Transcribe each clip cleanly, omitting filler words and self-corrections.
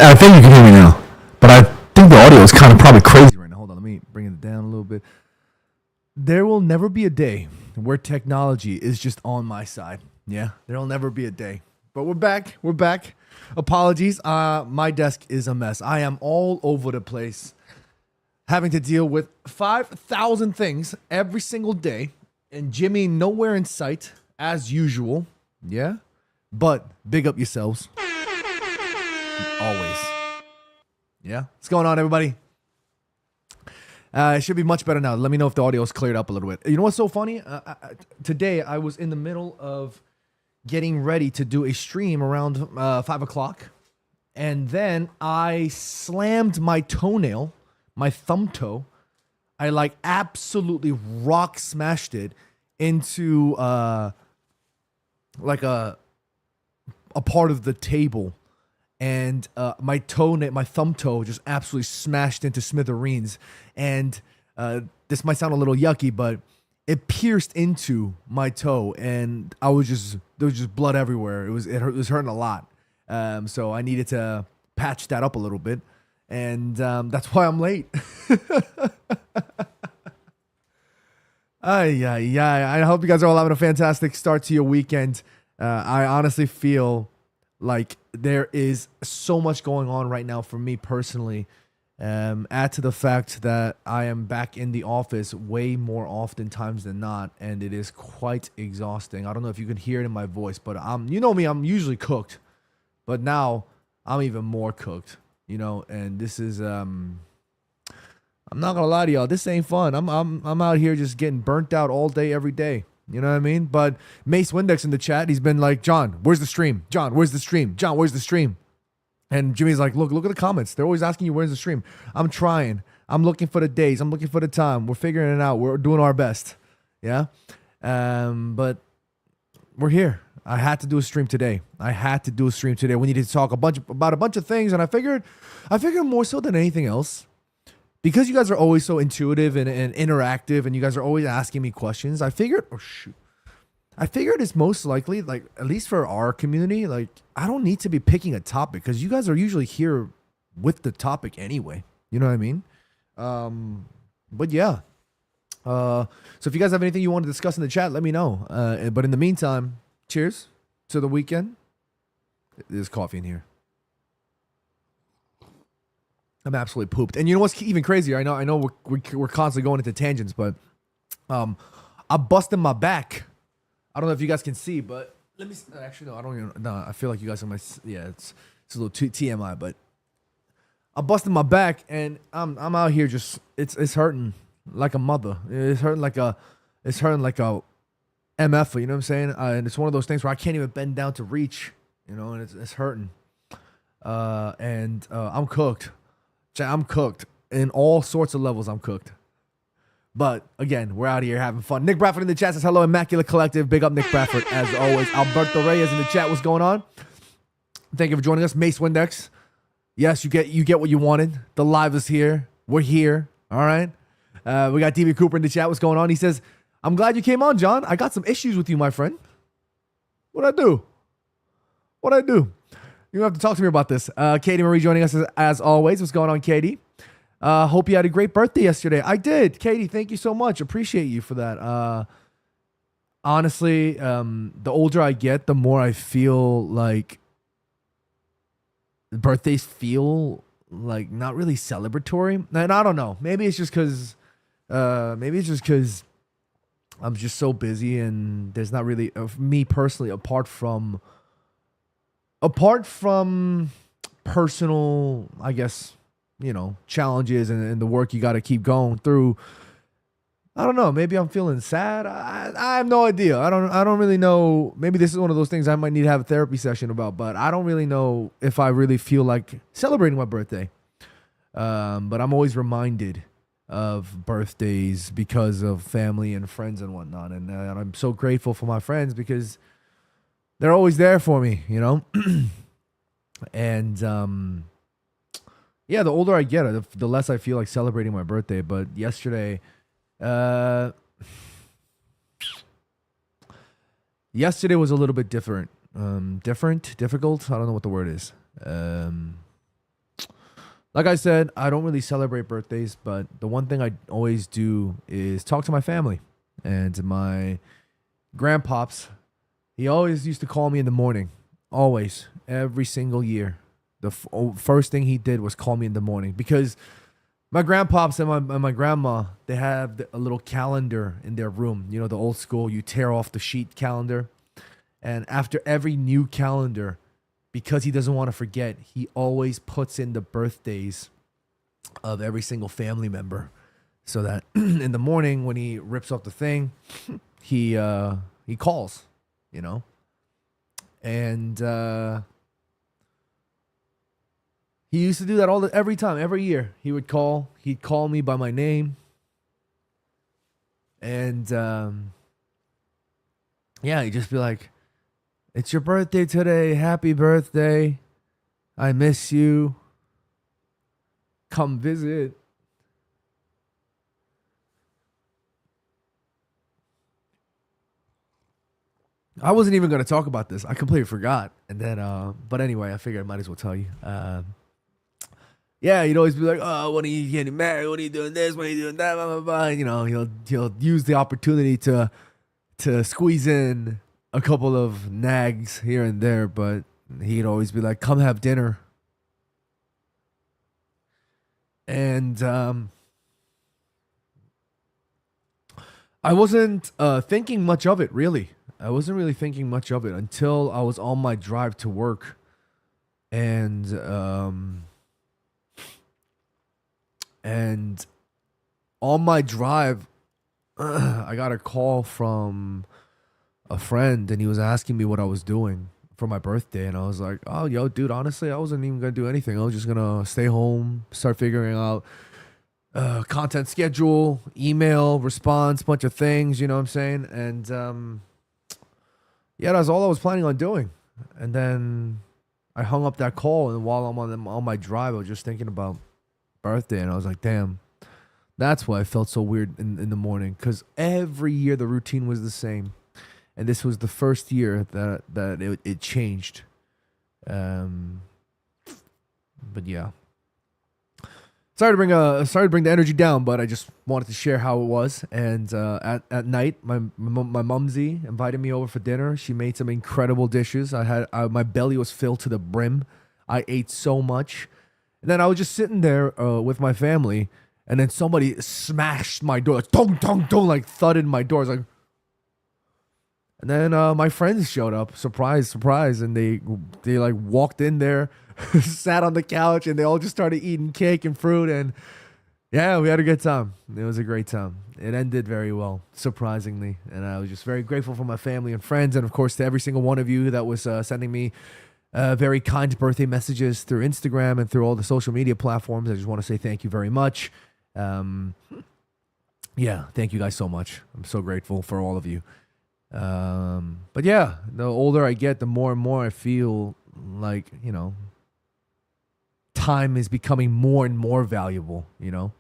I think you can hear me now, but I think the audio is kind of probably crazy right now. Hold on, let me bring it down a little bit. There will never be a day where technology is just on my side. Yeah, there'll never be a day. But we're back. We're back. Apologies. My desk is a mess. I am all over the place, having to deal with 5,000 things every single day, and Jimmy nowhere in sight as usual. Yeah, but big up yourselves. Always. Yeah. What's going on, everybody? It should be much better now. Let me know if the audio is cleared up a little bit. You know what's so funny? Today, I was in the middle of getting ready to do a stream around 5 o'clock. And then I slammed my toenail, my thumb toe. I absolutely rock smashed it into like a part of the table. And my thumb toe just absolutely smashed into smithereens. And this might sound a little yucky, but it pierced into my toe, and there was just blood everywhere. It was hurting a lot. So I needed to patch that up a little bit, and that's why I'm late. I hope you guys are all having a fantastic start to your weekend. I honestly feel like there is so much going on right now for me personally. Add to the fact that I am back in the office way more often times than not, and it is quite exhausting. I don't know if you can hear it in my voice, but you know me, I'm usually cooked, but now I'm even more cooked, and this is, I'm not gonna lie to y'all, this ain't fun. I'm out here just getting burnt out all day, every day. You know what I mean? But Mace Windex in the chat, he's been like, John, where's the stream? John, where's the stream? John, where's the stream? And Jimmy's like, look at the comments. They're always asking you, where's the stream? I'm trying. I'm looking for the days. I'm looking for the time. We're figuring it out. We're doing our best. Yeah? But we're here. I had to do a stream today. We needed to talk about a bunch of things, and I figured more so than anything else, because you guys are always so intuitive and interactive, and you guys are always asking me questions, I figured it's most likely, like, at least for our community, like, I don't need to be picking a topic, because you guys are usually here with the topic anyway. You know what I mean? But yeah. So if you guys have anything you want to discuss in the chat, let me know. But in the meantime, cheers to the weekend. There's coffee in here. I'm absolutely pooped. And you know what's even crazier? I know we're constantly going into tangents, but I busted my back. I don't know if you guys can see, but let me. Actually, no, I don't even. No, I feel like you guys are my. Yeah, it's a little TMI, but I busted my back, and I'm out here just. It's hurting like a mother. It's hurting like a MF. You know what I'm saying? And it's one of those things where I can't even bend down to reach. And it's hurting. And I'm cooked. I'm cooked in all sorts of levels. I'm cooked. But again, we're out here having fun. Nick Bradford in the chat says hello, Immaculate Collective. Big up Nick Bradford as always. Alberto Reyes in the chat. What's going on? Thank you for joining us. Mace Windex. Yes, you get what you wanted. The live is here. We're here. All right. We got DB Cooper in the chat. What's going on? He says, I'm glad you came on, John. I got some issues with you, my friend. What'd I do? You have to talk to me about this. Katie Marie joining us as always. What's going on, Katie? Hope you had a great birthday yesterday. I did. Katie, thank you so much. Appreciate you for that. Honestly, the older I get, the more I feel like birthdays feel like not really celebratory. And I don't know. Maybe it's just because I'm just so busy, and there's not really me personally apart from personal, I guess, challenges and the work you got to keep going through. I don't know. Maybe I'm feeling sad. I have no idea. I don't really know. Maybe this is one of those things I might need to have a therapy session about, but I don't really know if I really feel like celebrating my birthday. But I'm always reminded of birthdays because of family and friends and whatnot. And I'm so grateful for my friends because they're always there for me, And yeah, the older I get, the less I feel like celebrating my birthday. But yesterday was a little bit different. Difficult. I don't know what the word is. Like I said, I don't really celebrate birthdays, but the one thing I always do is talk to my family. And my grandpops, he always used to call me in the morning. Always. Every single year. First thing he did was call me in the morning because my grandpops and my grandma, they have a little calendar in their room. You know, the old school, you tear off the sheet calendar. And after every new calendar, because he doesn't want to forget, he always puts in the birthdays of every single family member so that in the morning when he rips off the thing, he calls, you know? And he used to do that every time, every year. He'd call me by my name. And yeah, he'd just be like, "It's your birthday today. Happy birthday. I miss you. Come visit." I wasn't even going to talk about this. I completely forgot. And then, but anyway, I figured I might as well tell you. Yeah, he'd always be like, "Oh, when are you getting married? When are you doing this? When are you doing that?" Blah, blah, blah. You know, he'll use the opportunity to squeeze in a couple of nags here and there, but he'd always be like, "Come have dinner." And I wasn't thinking much of it, really. I wasn't really thinking much of it until I was on my drive to work. And on my drive, I got a call from a friend, and he was asking me what I was doing for my birthday. And I was like, "Oh, yo, dude, honestly, I wasn't even going to do anything. I was just going to stay home, start figuring out content schedule, email, response, bunch of things, you know what I'm saying?" And yeah, that's all I was planning on doing. And then I hung up that call, and while I'm on my drive, I was just thinking about birthday, and I was like, damn, that's why I felt so weird in the morning, because every year the routine was the same. And this was the first year that it changed. But yeah. Sorry to bring the energy down, but I just wanted to share how it was. And at night, my mumsy invited me over for dinner. She made some incredible dishes. My belly was filled to the brim. I ate so much, and then I was just sitting there with my family, and then somebody smashed my door, like, dong dong dong, like thudded my door. I was like, and then my friends showed up, surprise, and they like walked in there. Sat on the couch, and they all just started eating cake and fruit, and yeah, we had a good time. It was a great time. It ended very well, surprisingly, and I was just very grateful for my family and friends, and of course to every single one of you that was sending me very kind birthday messages through Instagram and through all the social media platforms. I just want to say thank you very much. Yeah, thank you guys so much. I'm so grateful for all of you. But yeah, the older I get, the more and more I feel like, you know, time is becoming more and more valuable, you know.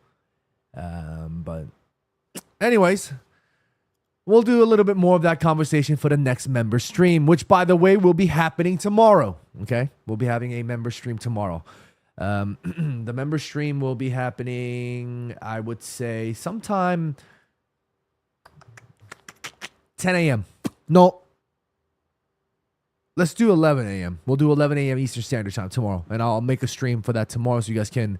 But anyways, we'll do a little bit more of that conversation for the next member stream, which, by the way, will be happening tomorrow. Okay, we'll be having a member stream tomorrow. The member stream will be happening, I would say, sometime 10 a.m. No, let's do 11 a.m. We'll do 11 a.m. Eastern Standard Time tomorrow, and I'll make a stream for that tomorrow so you guys can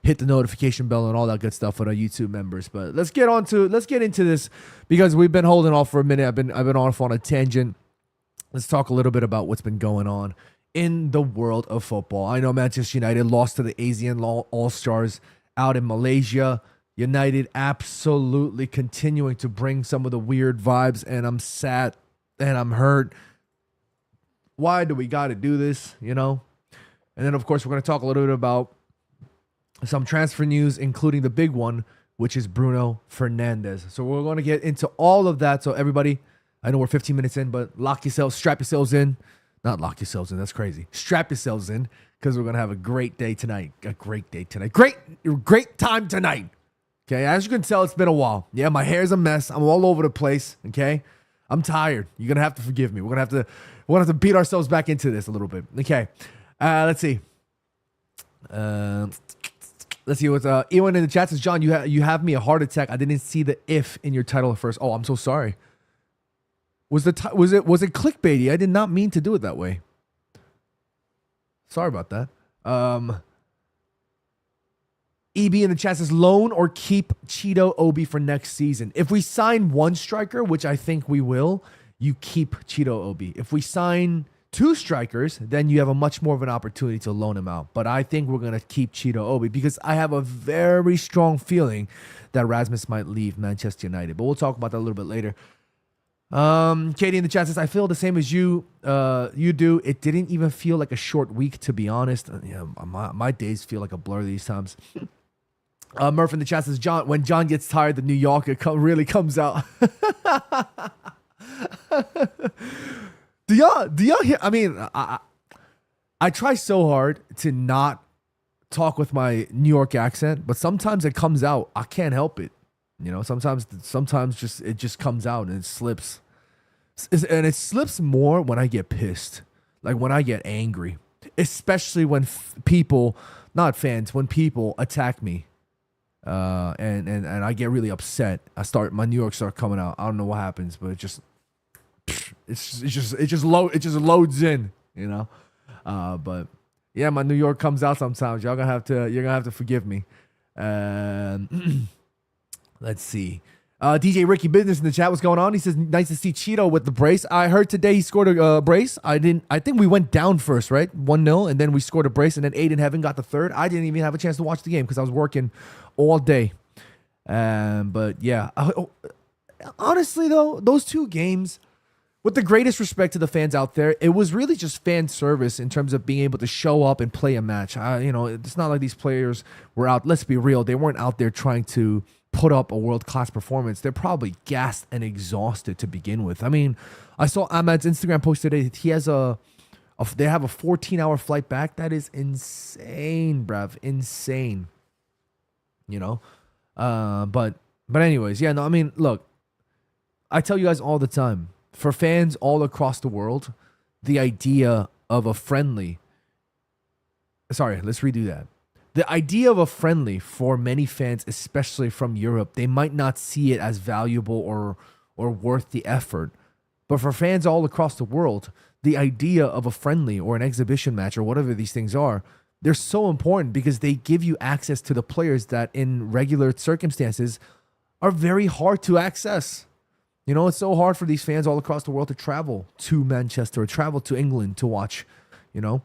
hit the notification bell and all that good stuff for the YouTube members. But let's get into this, because we've been holding off for a minute. I've been off on a tangent. Let's talk a little bit about what's been going on in the world of football. I know Manchester United lost to the ASEAN All-Stars out in Malaysia. United absolutely continuing to bring some of the weird vibes, and I'm sad and I'm hurt. Why do we got to do this, you know? And then, of course, we're going to talk a little bit about some transfer news, including the big one, which is Bruno Fernandes. So we're going to get into all of that. So everybody, I know we're 15 minutes in, but strap yourselves in. Not lock yourselves in, that's crazy. Strap yourselves in, because we're going to have a great day tonight. Great time tonight. Okay, as you can tell, it's been a while. Yeah, my hair's a mess. I'm all over the place, okay? I'm tired. You're going to have to forgive me. We're going to have to beat ourselves back into this a little bit. Okay, let's see. Let's see what Ewan in the chat says. John, you have me a heart attack. I didn't see the if in your title at first. Oh, I'm so sorry. Was it clickbaity? I did not mean to do it that way. Sorry about that. EB in the chat says loan or keep Cheeto Obi for next season. If we sign one striker, which I think we will, you keep Cheeto Obi. If we sign two strikers, then you have a much more of an opportunity to loan him out. But I think we're going to keep Cheeto Obi because I have a very strong feeling that Rasmus might leave Manchester United. But we'll talk about that a little bit later. Katie in the chat says, I feel the same as you. You do. It didn't even feel like a short week, to be honest. Yeah, my days feel like a blur these times. Murph in the chat says, John, when John gets tired, the New Yorker really comes out. Do y'all hear? I mean, I try so hard to not talk with my New York accent, but sometimes it comes out. I can't help it. You know, sometimes it just comes out and it slips. And it slips more when I get pissed, like when I get angry, especially when people, not fans, when people attack me. And I get really upset. My New York start coming out. I don't know what happens, but it just loads in, you know. But yeah, my New York comes out sometimes. You're gonna have to forgive me. Let's see. DJ Ricky Business in the chat, what's going on? He says, nice to see Cheeto with the brace. I heard today he scored a brace. I think we went down first, right? 1-0, and then we scored a brace, and then Aiden Heaven got the third. I didn't even have a chance to watch the game because I was working all day. But yeah, honestly though, those two games, with the greatest respect to the fans out there, it was really just fan service in terms of being able to show up and play a match. It's not like these players were out. Let's be real. They weren't out there trying to put up a world-class performance. They're probably gassed and exhausted to begin with. I mean, I saw Ahmad's Instagram post today. He has they have a 14-hour flight back. That is insane, bruv. Insane. You know? But anyways, yeah, no, I mean, look, I tell you guys all the time, for fans all across the world, the idea of a friendly, sorry, let's redo that. The idea of a friendly for many fans, especially from Europe, they might not see it as valuable or worth the effort. But for fans all across the world, the idea of a friendly or an exhibition match or whatever these things are, they're so important because they give you access to the players that in regular circumstances are very hard to access. You know, it's so hard for these fans all across the world to travel to Manchester or travel to England to watch, you know.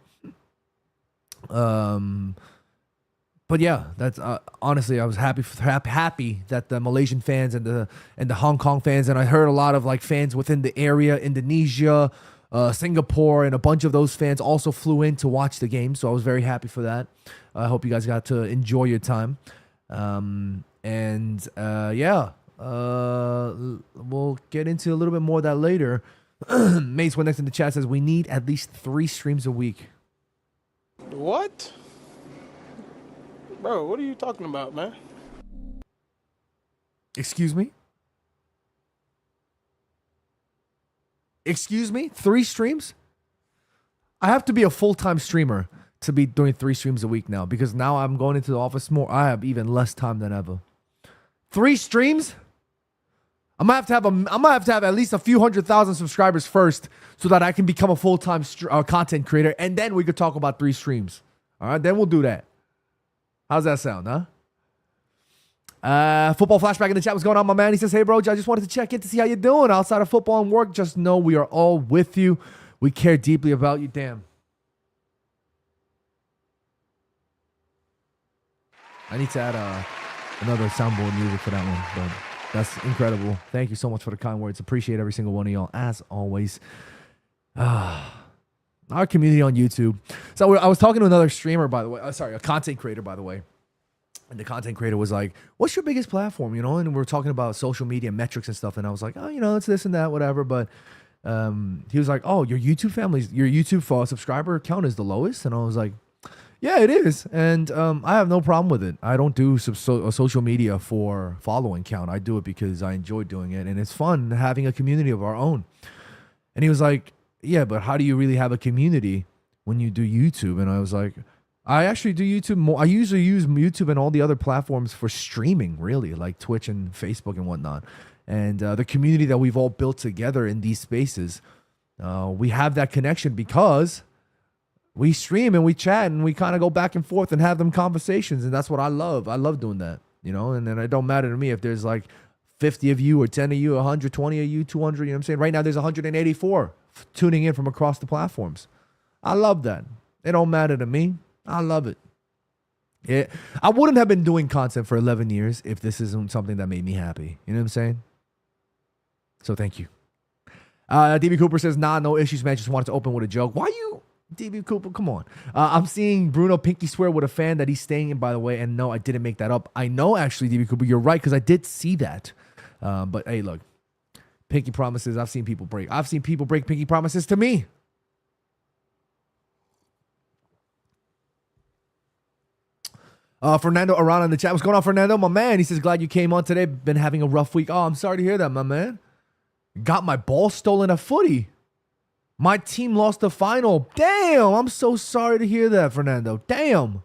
But yeah, that's honestly, I was happy that the Malaysian fans and the Hong Kong fans, and I heard a lot of like fans within the area, Indonesia, Singapore, and a bunch of those fans also flew in to watch the game. So I was very happy for that. I hope you guys got to enjoy your time. Yeah, we'll get into a little bit more of that later. Mace went next in the chat says we need at least 3 streams a week. What? Bro, what are you talking about, man? Excuse me? Excuse me? 3 streams? I have to be a full-time streamer to be doing 3 streams a week now because now I'm going into the office more. I have even less time than ever. 3 streams? I'm gonna have to have at least a few 100,000 subscribers first so that I can become a full-time content creator, and then we could talk about 3 streams. All right, then we'll do that. How's that sound, huh? Football flashback in the chat. What's going on, my man? He says, hey, bro, I just wanted to check in to see how you're doing outside of football and work. Just know we are all with you. We care deeply about you. Damn. I need to add another soundboard music for that one, but that's incredible. Thank you so much for the kind words. Appreciate every single one of y'all, as always. Our community on YouTube. So I was talking to another streamer, by the way. A content creator, by the way. And the content creator was like, what's your biggest platform, you know? And we're talking about social media metrics and stuff. And I was like, oh, you know, it's this and that, whatever. But he was like, oh, your YouTube subscriber count is the lowest? And I was like, yeah, it is. And I have no problem with it. I don't do social media for following count. I do it because I enjoy doing it. And it's fun having a community of our own. And he was like, yeah, but how do you really have a community when you do YouTube? And I was like, I actually do YouTube more. I usually use YouTube and all the other platforms for streaming, really, like Twitch and Facebook and whatnot. And the community that we've all built together in these spaces, we have that connection because we stream and we chat and we kind of go back and forth and have them conversations. And that's what I love. I love doing that, you know, and then it don't matter to me if there's like 50 of you or 10 of you, 120 of you, 200, you know what I'm saying? Right now there's 184 tuning in from across the platforms. I love that. It don't matter to me. I love it. I wouldn't have been doing content for 11 years if this isn't something that made me happy. You know what I'm saying? So thank you. DB Cooper says, nah, no issues, man. Just wanted to open with a joke. Why you, DB Cooper? Come on. I'm seeing Bruno pinky swear with a fan that he's staying in, by the way. And no, I didn't make that up. I know, actually, DB Cooper, you're right, because I did see that. But hey, look, pinky promises, I've seen people break pinky promises to me. Fernando Arana in the chat. What's going on, Fernando? My man. He says, glad you came on today. Been having a rough week. Oh, I'm sorry to hear that, my man. Got my ball stolen at footy. My team lost the final. Damn. I'm so sorry to hear that, Fernando. Damn.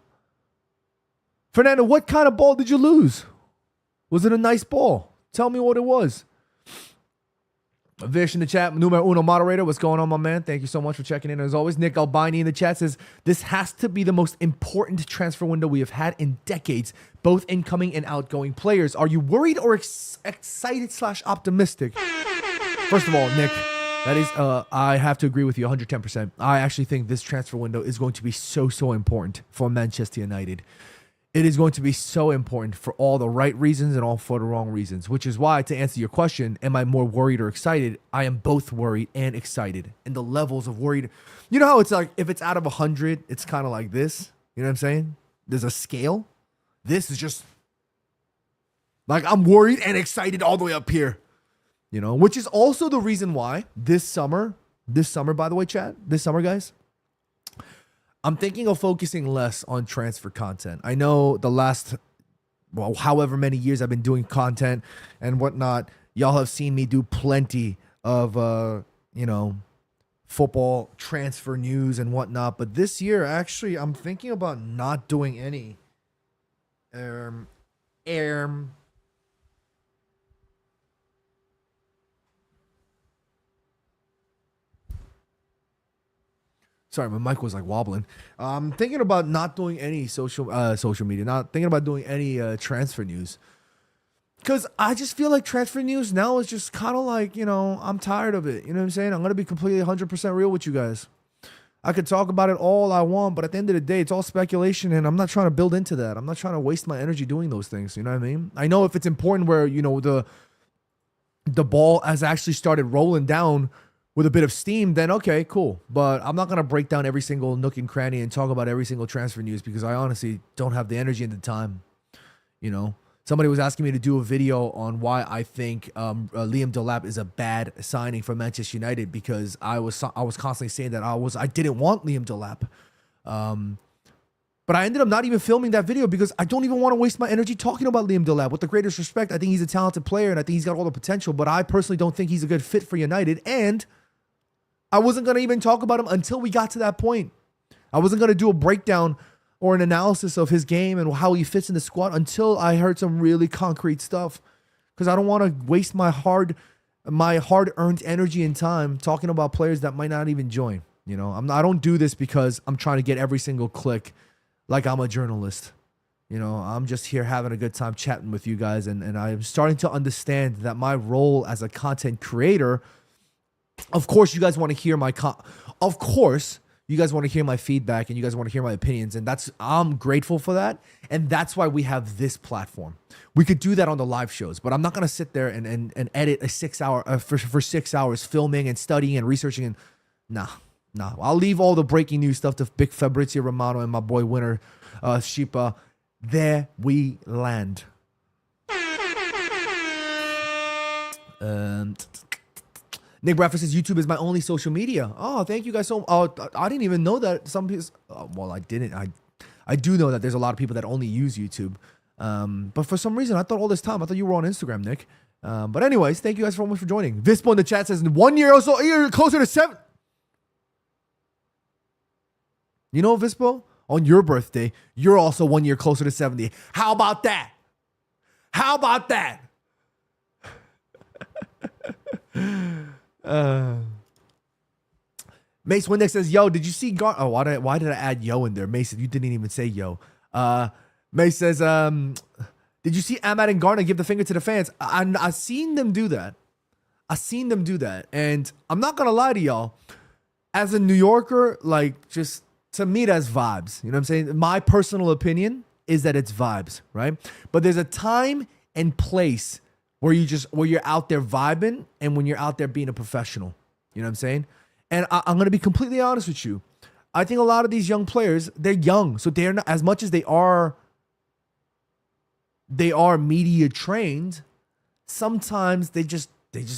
Fernando, what kind of ball did you lose? Was it a nice ball? Tell me what it was. Vish in the chat, numero uno moderator. What's going on, my man? Thank you so much for checking in. As always, Nick Albini in the chat says, this has to be the most important transfer window we have had in decades, both incoming and outgoing players. Are you worried or excited / optimistic? First of all, Nick, that is, I have to agree with you 110%. I actually think this transfer window is going to be so important for Manchester United. It is going to be so important for all the right reasons and all for the wrong reasons, which is why, to answer your question, am I more worried or excited? I am both worried and excited. And the levels of worried, you know how it's like, if it's out of 100, it's kind of like this. You know what I'm saying? There's a scale. This is just like, I'm worried and excited all the way up here, you know, which is also the reason why this summer, by the way, chat, this summer, guys, I'm thinking of focusing less on transfer content. I know the last, well, however many years I've been doing content and whatnot, y'all have seen me do plenty of, you know, football transfer news and whatnot. But this year, actually, I'm thinking about not doing any. Sorry, my mic was like wobbling. I'm thinking about not doing any social media, not thinking about doing any transfer news. Because I just feel like transfer news now is just kind of like, you know, I'm tired of it. You know what I'm saying? I'm going to be completely 100% real with you guys. I could talk about it all I want, but at the end of the day, it's all speculation, and I'm not trying to build into that. I'm not trying to waste my energy doing those things. You know what I mean? I know if it's important where, you know, the ball has actually started rolling down with a bit of steam, then okay, cool. But I'm not going to break down every single nook and cranny and talk about every single transfer news because I honestly don't have the energy and the time. You know, somebody was asking me to do a video on why I think Liam Delap is a bad signing for Manchester United because I was constantly saying that I didn't want Liam Delap. But I ended up not even filming that video because I don't even want to waste my energy talking about Liam Delap. With the greatest respect, I think he's a talented player and I think he's got all the potential, but I personally don't think he's a good fit for United. And I wasn't going to even talk about him until we got to that point. I wasn't going to do a breakdown or an analysis of his game and how he fits in the squad until I heard some really concrete stuff. Because I don't want to waste my hard-earned energy and time talking about players that might not even join. You know, I don't do this because I'm trying to get every single click like I'm a journalist. You know, I'm just here having a good time chatting with you guys. And I'm starting to understand that my role as a content creator, of course, you guys want to hear my feedback and you guys want to hear my opinions. And I'm grateful for that. And that's why we have this platform. We could do that on the live shows, but I'm not going to sit there and edit a 6 hour for 6 hours filming and studying and researching. And nah. I'll leave all the breaking news stuff to Big Fabrizio Romano and my boy Winner Shipa. There we land. Nick Bradford says YouTube is my only social media. Oh, thank you guys so much. Oh, I didn't even know that some people. Well, I didn't. I do know that there's a lot of people that only use YouTube. But for some reason, I thought all this time, I thought you were on Instagram, Nick. But anyways, thank you guys so much for joining. Vispo in the chat says 1 year or so, you're closer to 7. You know, Vispo, on your birthday, you're also 1 year closer to 70. How about that? How about that? Mace Windex says, yo, did you see Garner? Oh, why did I add yo in there? Mace, you didn't even say yo. Mace says, did you see Ahmad and Garner give the finger to the fans? I seen them do that. And I'm not going to lie to y'all. As a New Yorker, like, just to me, that's vibes. You know what I'm saying? My personal opinion is that it's vibes, right? But there's a time and place where you're out there vibing and when you're out there being a professional. You know what I'm saying? And I'm going to be completely honest with you. I think a lot of these young players, they're young. So they're not, as much as they are media trained, sometimes they just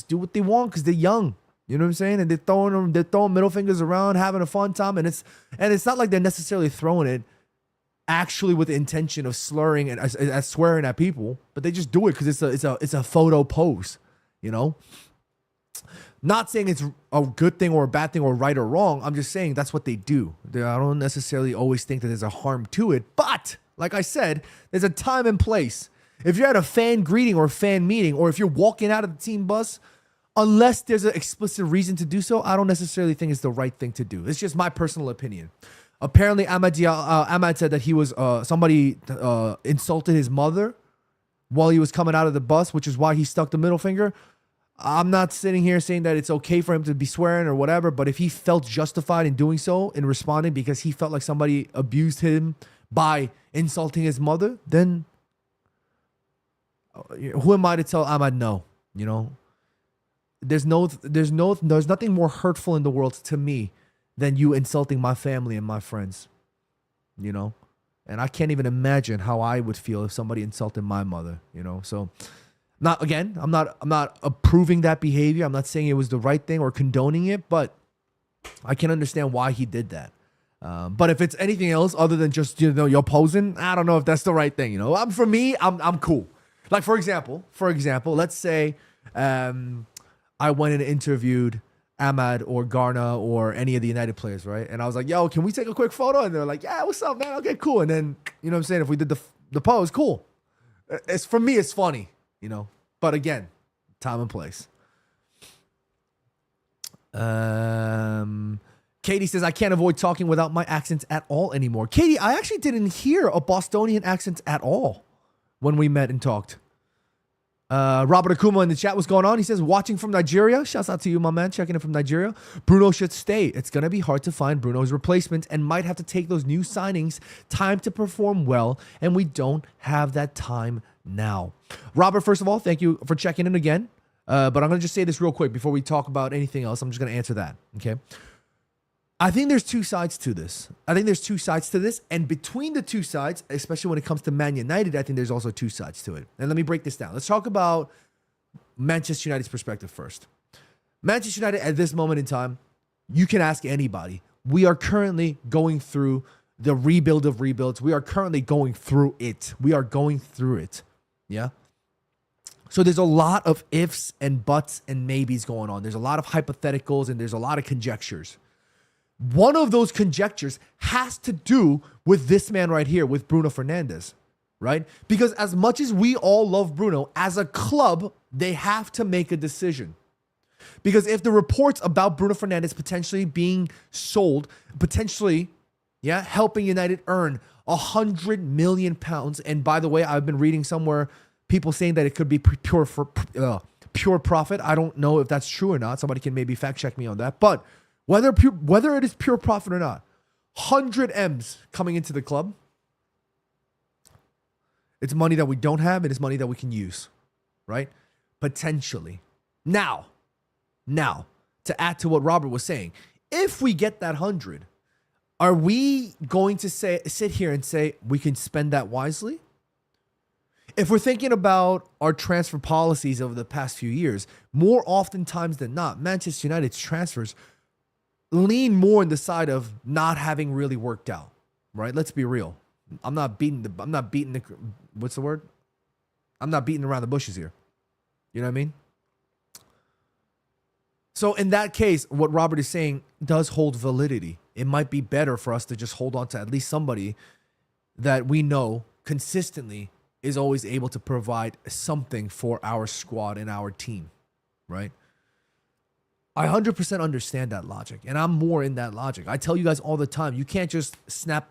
do what they want because they're young. You know what I'm saying? And they're throwing middle fingers around, having a fun time. And it's not like they're necessarily throwing it actually with the intention of slurring and as swearing at people, but they just do it because it's a photo pose, you know? Not saying it's a good thing or a bad thing or right or wrong. I'm just saying that's what they do. I don't necessarily always think that there's a harm to it. But like I said, there's a time and place. If you're at a fan greeting or a fan meeting, or if you're walking out of the team bus, unless there's an explicit reason to do so, I don't necessarily think it's the right thing to do. It's just my personal opinion. Apparently, Ahmad said that he was somebody insulted his mother while he was coming out of the bus, which is why he stuck the middle finger. I'm not sitting here saying that it's okay for him to be swearing or whatever, but if he felt justified in doing so, in responding because he felt like somebody abused him by insulting his mother, then who am I to tell Ahmad no? You know, there's nothing more hurtful in the world to me than you insulting my family and my friends. You know, and I can't even imagine how I would feel if somebody insulted my mother. You know, so. I'm not approving that behavior. I'm not saying it was the right thing or condoning it, but I can understand why he did that. But if it's anything else other than just, you know, you're posing, I don't know if that's the right thing. You know, for me, I'm cool. Like for example, let's say I went and interviewed Ahmad or Garner or any of the United players, right? And I was like, yo, can we take a quick photo? And they're like, yeah, what's up, man? Okay, cool. And then, you know what I'm saying? If we did the pose, cool. For me, it's funny. You know, but again, time and place. Katie says, I can't avoid talking without my accents at all anymore. Katie, I actually didn't hear a Bostonian accent at all when we met and talked. Robert Akuma in the chat, what's going on? He says, watching from Nigeria. Shouts out to you, my man, checking in from Nigeria. Bruno should stay. It's going to be hard to find Bruno's replacement and might have to take those new signings time to perform well, and we don't have that time now. Robert, first of all, thank you for checking in again. But I'm going to just say this real quick before we talk about anything else. I'm just going to answer that, okay? I think there's two sides to this. And between the two sides, especially when it comes to Man United, I think there's also two sides to it. And let me break this down. Let's talk about Manchester United's perspective first. Manchester United at this moment in time, you can ask anybody. We are currently going through the rebuild of rebuilds. We are currently going through it. Yeah? So there's a lot of ifs and buts and maybes going on. There's a lot of hypotheticals and there's a lot of conjectures. One of those conjectures has to do with this man right here, with Bruno Fernandes, right? Because as much as we all love Bruno, as a club, they have to make a decision. Because if the reports about Bruno Fernandes potentially being sold, potentially, yeah, helping United earn £100 million, and by the way, I've been reading somewhere people saying that it could be pure profit. I don't know if that's true or not. Somebody can maybe fact check me on that. But whether it is pure profit or not, 100 M's coming into the club. It's money that we don't have, and it's money that we can use, right? Potentially. Now, to add to what Robert was saying, if we get that 100, are we going to sit here and say we can spend that wisely? If we're thinking about our transfer policies over the past few years, more oftentimes than not, Manchester United's transfers lean more on the side of not having really worked out, right? Let's be real. I'm not beating around the bushes here. You know what I mean? So in that case, what Robert is saying does hold validity. it might be better for us to just hold on to at least somebody that we know consistently is always able to provide something for our squad and our team, right? I 100% understand that logic, and I'm more in that logic. I tell you guys all the time, you can't just snap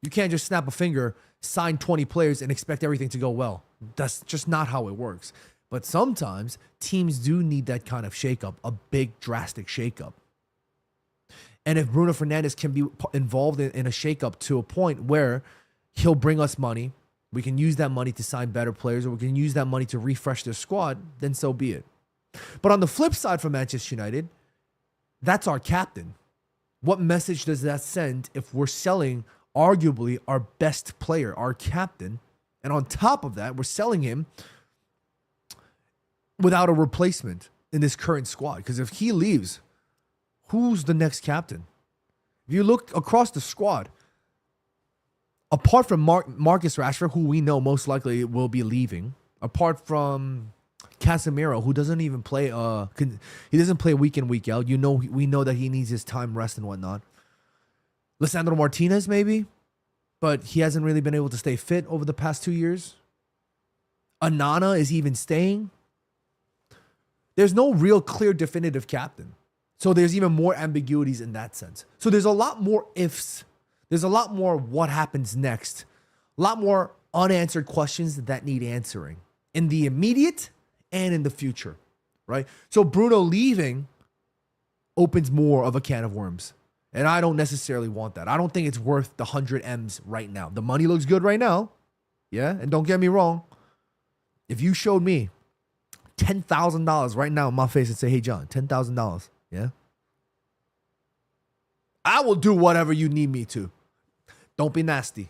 a finger, sign 20 players, and expect everything to go well. That's just not how it works. But sometimes teams do need that kind of shakeup, a big, drastic shakeup. And if Bruno Fernandes can be involved in a shakeup to a point where he'll bring us money, we can use that money to sign better players, or we can use that money to refresh their squad, then so be it. But on the flip side for Manchester United, that's our captain. What message does that send if we're selling arguably our best player, our captain, and on top of that, we're selling him without a replacement in this current squad? Because if he leaves, who's the next captain? If you look across the squad, apart from Marcus Rashford, who we know most likely will be leaving, apart from Casemiro, who doesn't even play, he doesn't play week in, week out. We know that he needs his time rest and whatnot. Lisandro Martinez, maybe, but he hasn't really been able to stay fit over the past 2 years. Anana is even staying. There's no real clear definitive captain. So there's even more ambiguities in that sense. So there's a lot more ifs. There's a lot more what happens next. A lot more unanswered questions that need answering in the immediate and in the future, right? So Bruno leaving opens more of a can of worms. And I don't necessarily want that. I don't think it's worth the 100 M's right now. The money looks good right now. Yeah, and don't get me wrong. If you showed me $10,000 right now in my face and say, hey, John, $10,000. Yeah. I will do whatever you need me to. Don't be nasty.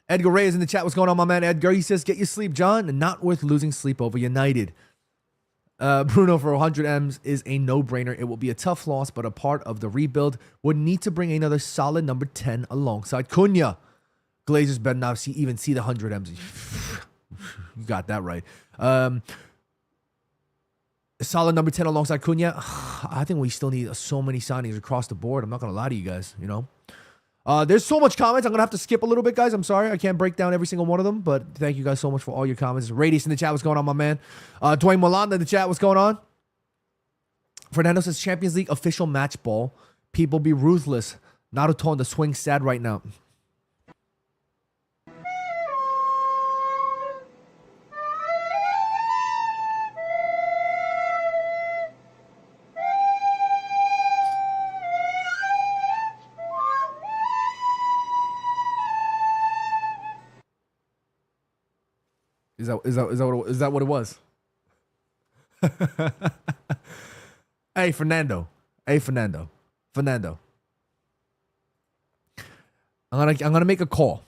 Edgar Ray is in the chat. What's going on, my man Edgar? He says, get your sleep, John, and not worth losing sleep over United. Bruno for 100 M's is a no-brainer. It will be a tough loss, but a part of the rebuild. Would need to bring another solid number 10 alongside Cunha. Glazers better not even see the 100 M's. You got that right. A solid number 10 alongside Cunha. I think we still need so many signings across the board. I'm not going to lie to you guys, you know. There's so much comments. I'm going to have to skip a little bit, guys. I'm sorry. I can't break down every single one of them, but thank you guys so much for all your comments. Radius in the chat. What's going on, my man? Dwayne Molanda in the chat. What's going on? Fernando says Champions League official match ball. People be ruthless. Naruto on the swing sad right now. Is that what it was? Hey, Fernando. Fernando. I'm gonna make a call.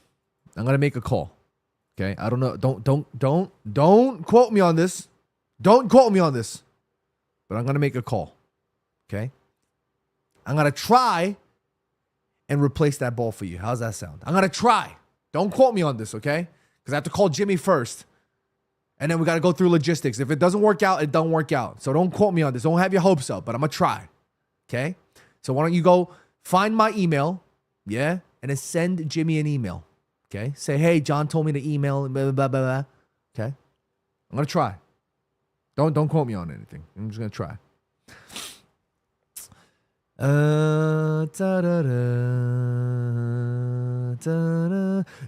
Okay? I don't know. Don't quote me on this. Don't quote me on this. But I'm gonna make a call. Okay? I'm gonna try and replace that ball for you. How's that sound? I'm gonna try. Don't quote me on this, okay? Because I have to call Jimmy first. And then we got to go through logistics. If it doesn't work out, it don't work out. So don't quote me on this. Don't have your hopes up, but I'm going to try. Okay? So why don't you go find my email, yeah? And then send Jimmy an email. Okay? Say, hey, John told me to email, blah, blah, blah, blah, blah. Okay? I'm going to try. Don't quote me on anything. I'm just going to try.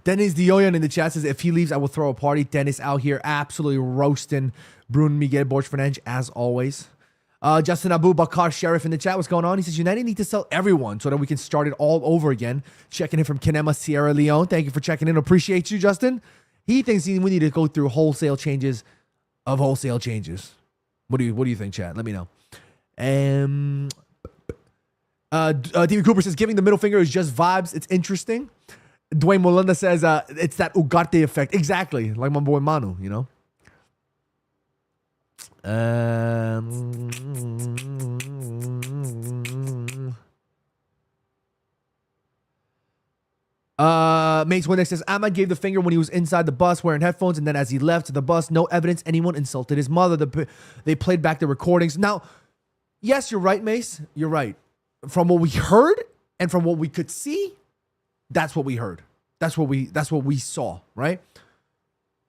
Dennis Dioyan in the chat says, if he leaves, I will throw a party. Dennis out here absolutely roasting Bruno Miguel Fernandes as always. Justin Abu Bakar Sheriff in the chat. What's going on? He says, United need to sell everyone so that we can start it all over again. Checking in from Kinema, Sierra Leone. Thank you for checking in. Appreciate you, Justin. He thinks we need to go through wholesale changes of wholesale changes. What do you think, Chad? Let me know. David Cooper says, giving the middle finger is just vibes. It's interesting. Dwayne Molina says, it's that Ugarte effect. Exactly. Like my boy Manu, you know? Mace Winnick says, Ahmad gave the finger when he was inside the bus wearing headphones, and then as he left the bus, no evidence anyone insulted his mother. They played back the recordings. Now, yes, you're right, Mace. You're right. From what we heard and from what we could see, that's what we heard. That's what we saw, right?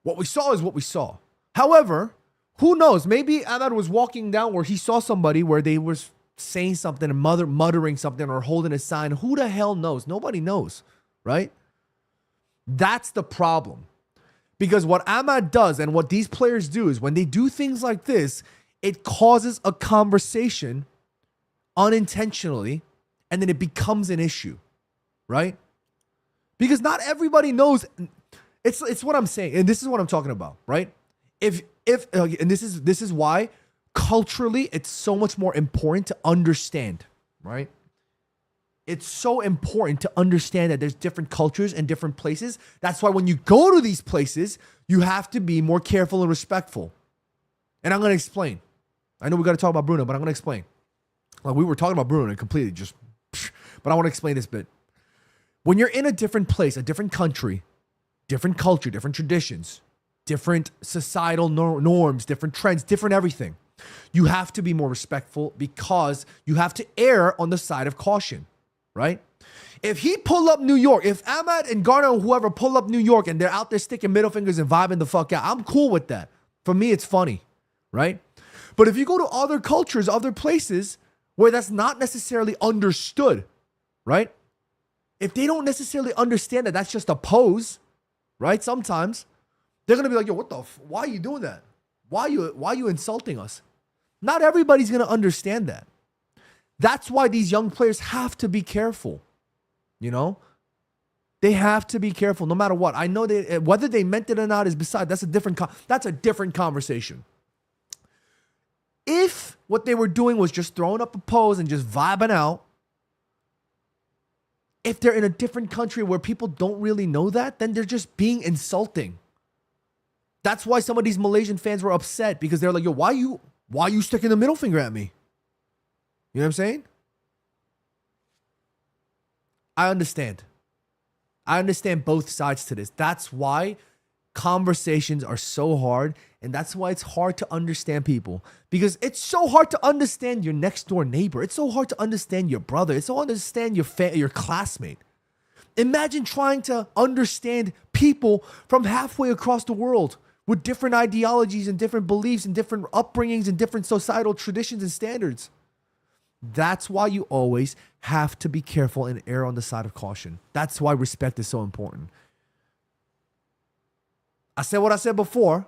What we saw is what we saw. However, who knows? Maybe Ahmad was walking down where he saw somebody where they were saying something and muttering something or holding a sign. Who the hell knows? Nobody knows, right? That's the problem. Because what Ahmad does and what these players do is when they do things like this, it causes a conversation unintentionally, and then it becomes an issue, right? Because not everybody knows. It's what I'm saying, and this is what I'm talking about, right? And this is why culturally it's so much more important to understand, right? It's so important to understand that there's different cultures and different places. That's why when you go to these places, you have to be more careful and respectful. And I'm going to explain. I know we got to talk about Bruno, but I'm going to explain. Like we were talking about Bruno and completely just, but I want to explain this bit. When you're in a different place, a different country, different culture, different traditions, different societal norms, different trends, different everything, you have to be more respectful because you have to err on the side of caution, right? If he pull up New York, if Ahmad and Garner or whoever pull up New York and they're out there sticking middle fingers and vibing the fuck out, I'm cool with that. For me, it's funny, right? But if you go to other cultures, other places where that's not necessarily understood, right? If they don't necessarily understand that that's just a pose, right? Sometimes they're going to be like, yo, what the why are you doing that? Why are you insulting us? Not everybody's going to understand that. That's why these young players have to be careful. You know? They have to be careful no matter what. I know whether they meant it or not is beside. That's a different conversation. If what they were doing was just throwing up a pose and just vibing out, if they're in a different country where people don't really know that, then they're just being insulting. That's why some of these Malaysian fans were upset because they're like, yo, why are you sticking the middle finger at me? You know what I'm saying? I understand. I understand both sides to this. That's why conversations are so hard, and that's why it's hard to understand people. Because it's so hard to understand your next door neighbor. It's so hard to understand your brother. It's so hard to understand your classmate. Imagine trying to understand people from halfway across the world with different ideologies and different beliefs and different upbringings and different societal traditions and standards. That's why you always have to be careful and err on the side of caution. That's why respect is so important. I said what I said before.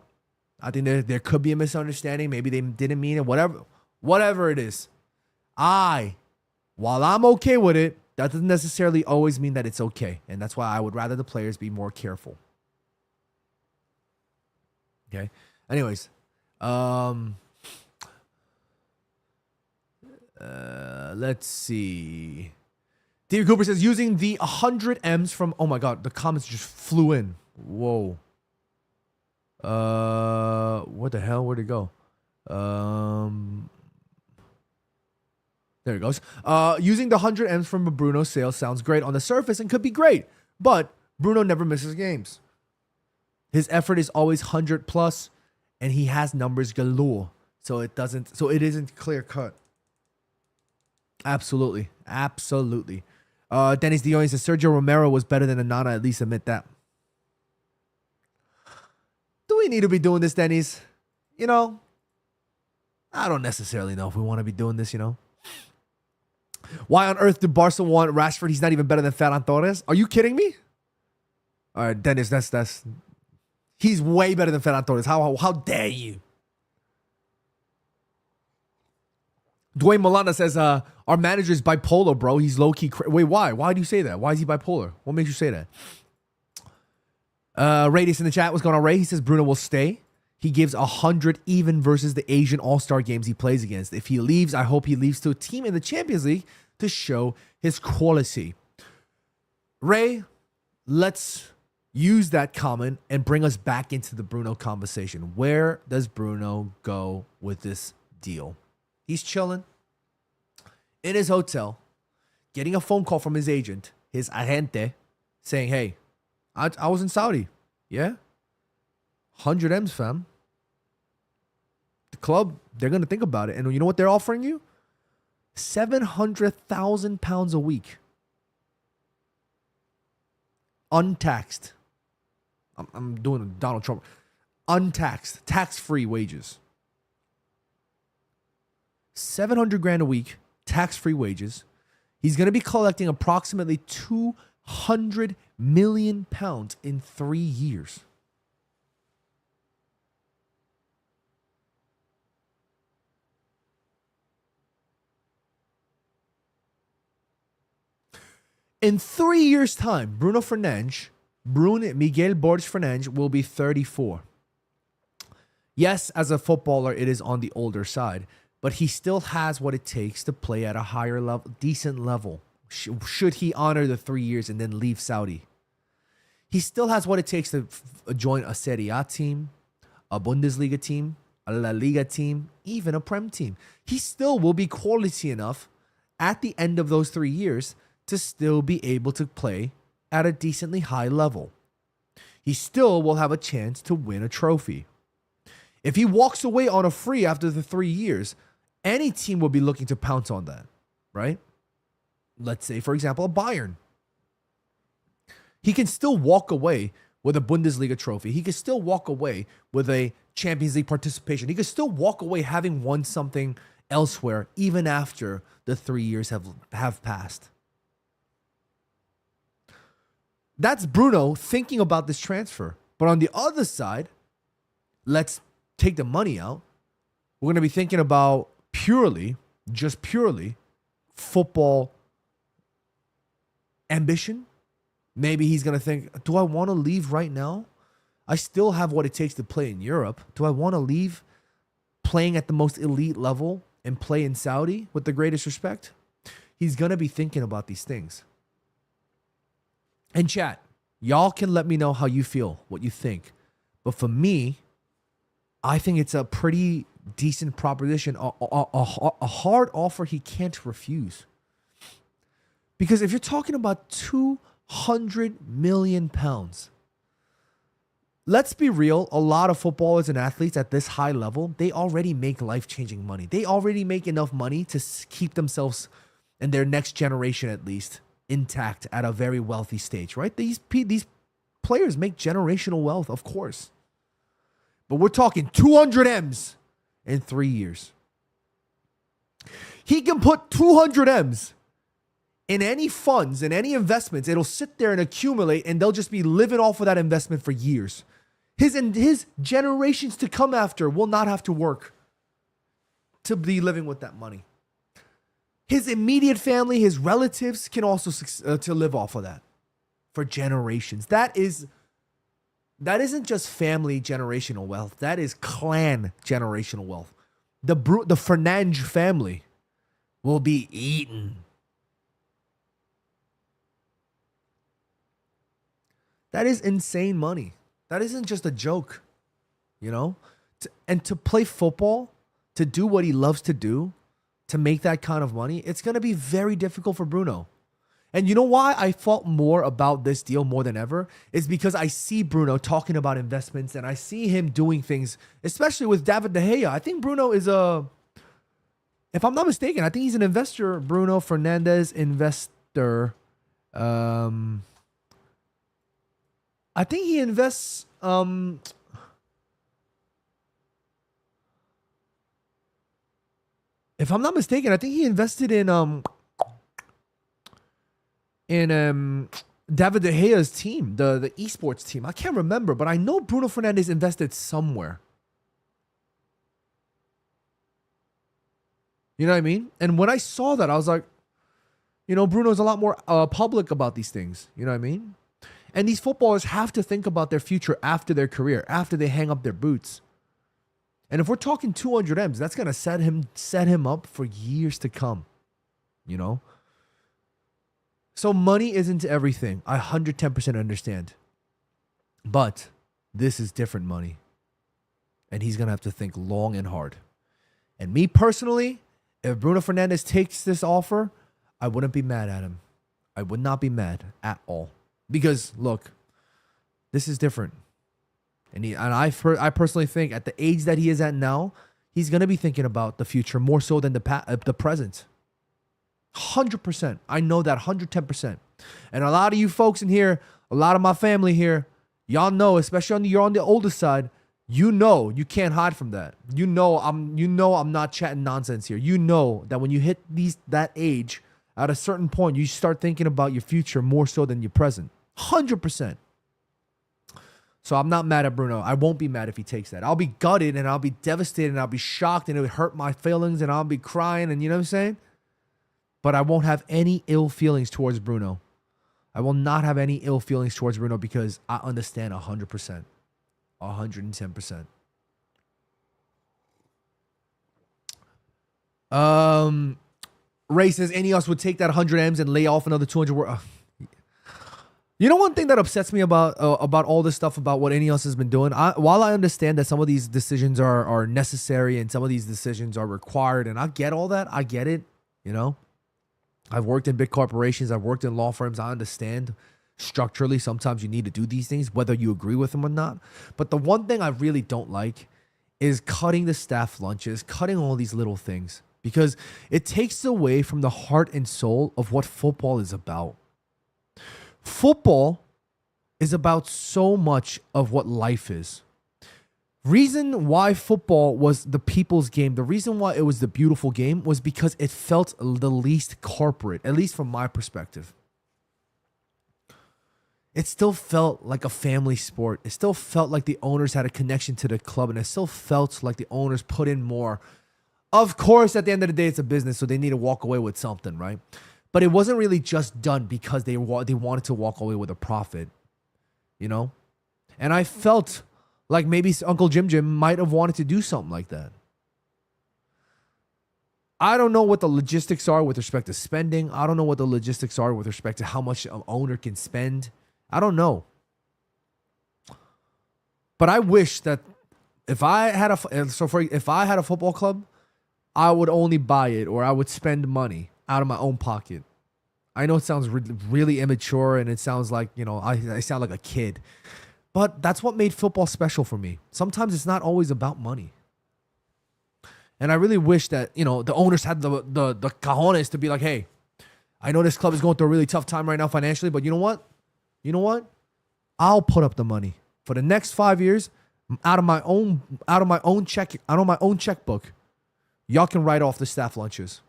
I think there could be a misunderstanding. Maybe they didn't mean it. Whatever it is. While I'm okay with it, that doesn't necessarily always mean that it's okay. And that's why I would rather the players be more careful. Okay. Anyways. Let's see. David Cooper says, using the 100 M's from... Oh my God, the comments just flew in. Whoa. What the hell? Where'd it go? There it goes. Using the 100 M's from a Bruno sale sounds great on the surface and could be great, but Bruno never misses games. His effort is always 100 plus, and he has numbers galore, so it isn't clear cut. Absolutely. Dennis Dion says Sergio Romero was better than Anana. At least admit that. Do we need to be doing this, Dennis? You know, I don't necessarily know if we want to be doing this, you know. Why on earth did Barca want Rashford? He's not even better than Ferran Torres. Are you kidding me? All right, Dennis, he's way better than Ferran Torres. How dare you? Dwayne Milana says, our manager is bipolar, bro. He's low-key. Wait, why? Why do you say that? Why is he bipolar? What makes you say that? Radius in the chat. What's going on, Ray? He says Bruno will stay. He gives 100 even versus the Asian All-Star games he plays against. If he leaves, I hope he leaves to a team in the Champions League to show his quality. Ray, let's use that comment and bring us back into the Bruno conversation. Where does Bruno go with this deal? He's chilling in his hotel, getting a phone call from his agent, his agente, saying, hey, I was in Saudi. Yeah. 100 M's, fam. The club, they're going to think about it. And you know what they're offering you? 700,000 pounds a week. Untaxed. I'm doing Donald Trump. Untaxed, tax-free wages. 700 grand a week, tax-free wages. He's going to be collecting approximately 200 million pounds in 3 years. In 3 years' time, Bruno Miguel Borges Fernandes will be 34. Yes, as a footballer, it is on the older side, but he still has what it takes to play at a higher level, decent level. Should he honor the 3 years and then leave Saudi? He still has what it takes to join a Serie A team, a Bundesliga team, a La Liga team, even a Prem team. He still will be quality enough at the end of those 3 years to still be able to play at a decently high level. He still will have a chance to win a trophy. If he walks away on a free after the 3 years, any team will be looking to pounce on that, right? Let's say, for example, a Bayern. He can still walk away with a Bundesliga trophy. He can still walk away with a Champions League participation. He can still walk away having won something elsewhere, even after the 3 years have passed. That's Bruno thinking about this transfer. But on the other side, let's take the money out. We're going to be thinking about just purely football ambition. Maybe he's going to think, do I want to leave right now? I still have what it takes to play in Europe. Do I want to leave playing at the most elite level and play in Saudi with the greatest respect? He's going to be thinking about these things. And chat, y'all can let me know how you feel, what you think. But for me, I think it's a pretty decent proposition, a hard offer he can't refuse. Because if you're talking about 200 million pounds, let's be real, a lot of footballers and athletes at this high level, they already make life-changing money. They already make enough money to keep themselves and their next generation at least intact at a very wealthy stage, right? These players make generational wealth, of course. But we're talking 200 M's in 3 years. He can put 200 M's in any funds, in any investments. It'll sit there and accumulate, and they'll just be living off of that investment for years. His generations to come after will not have to work to be living with that money. His immediate family, his relatives can also to live off of that for generations. That isn't just family generational wealth. That is clan generational wealth. The Fernandes family will be eaten. That is insane money. That isn't just a joke, you know? And to play football, to do what he loves to do, to make that kind of money, it's going to be very difficult for Bruno. And you know why I felt more about this deal more than ever? Is because I see Bruno talking about investments and I see him doing things, especially with David De Gea. I think Bruno is if I'm not mistaken, I think he's an investor. Bruno Fernandes, investor. I think he invests. If I'm not mistaken, I think he invested in David De Gea's team, the esports team. I can't remember, but I know Bruno Fernandes invested somewhere. You know what I mean? And when I saw that, I was like, you know, Bruno's a lot more public about these things. You know what I mean? And these footballers have to think about their future after their career, after they hang up their boots. And if we're talking 200 M's, that's going to set him up for years to come, you know? So money isn't everything. I 110% understand. But this is different money. And he's going to have to think long and hard. And me personally, if Bruno Fernandes takes this offer, I wouldn't be mad at him. I would not be mad at all. Because, look, This is different. I personally think at the age that he is at now, he's going to be thinking about the future more so than the present. 100%. I know that 110%. And a lot of you folks in here, a lot of my family here, y'all know, especially you're on the older side, you know you can't hide from that. You know I'm not chatting nonsense here. You know that when you hit that age, at a certain point, you start thinking about your future more so than your present. 100%. So I'm not mad at Bruno. I won't be mad if he takes that. I'll be gutted and I'll be devastated and I'll be shocked and it would hurt my feelings and I'll be crying and you know what I'm saying? But I won't have any ill feelings towards Bruno. I will not have any ill feelings towards Bruno because I understand 100%. 110%. Ray says any of us would take that 100 M's and lay off another 200. You know one thing that upsets me about all this stuff about what Ineos has been doing? While I understand that some of these decisions are necessary and some of these decisions are required, and I get all that. I get it, you know. I've worked in big corporations. I've worked in law firms. I understand structurally sometimes you need to do these things, whether you agree with them or not. But the one thing I really don't like is cutting the staff lunches, cutting all these little things, because it takes away from the heart and soul of what football is about. Football is about so much of what life is. Reason why football was the people's game, the reason why it was the beautiful game was because it felt the least corporate, at least from my perspective. It still felt like a family sport. It still felt like the owners had a connection to the club, and it still felt like the owners put in more. Of course, at the end of the day, it's a business, so they need to walk away with something, right? But it wasn't really just done because they wanted to walk away with a profit, you know? And I felt like maybe Uncle Jim might have wanted to do something like that. I don't know what the logistics are with respect to spending. I don't know what the logistics are with respect to how much an owner can spend. I don't know. But I wish that if I had a football club, I would only buy it or I would spend money out of my own pocket. I know it sounds really immature and it sounds like, you know, I sound like a kid. But that's what made football special for me. Sometimes it's not always about money. And I really wish that, you know, the owners had the cojones to be like, hey, I know this club is going through a really tough time right now financially, but you know what? I'll put up the money for the next 5 years out of my own checkbook. Y'all can write off the staff lunches.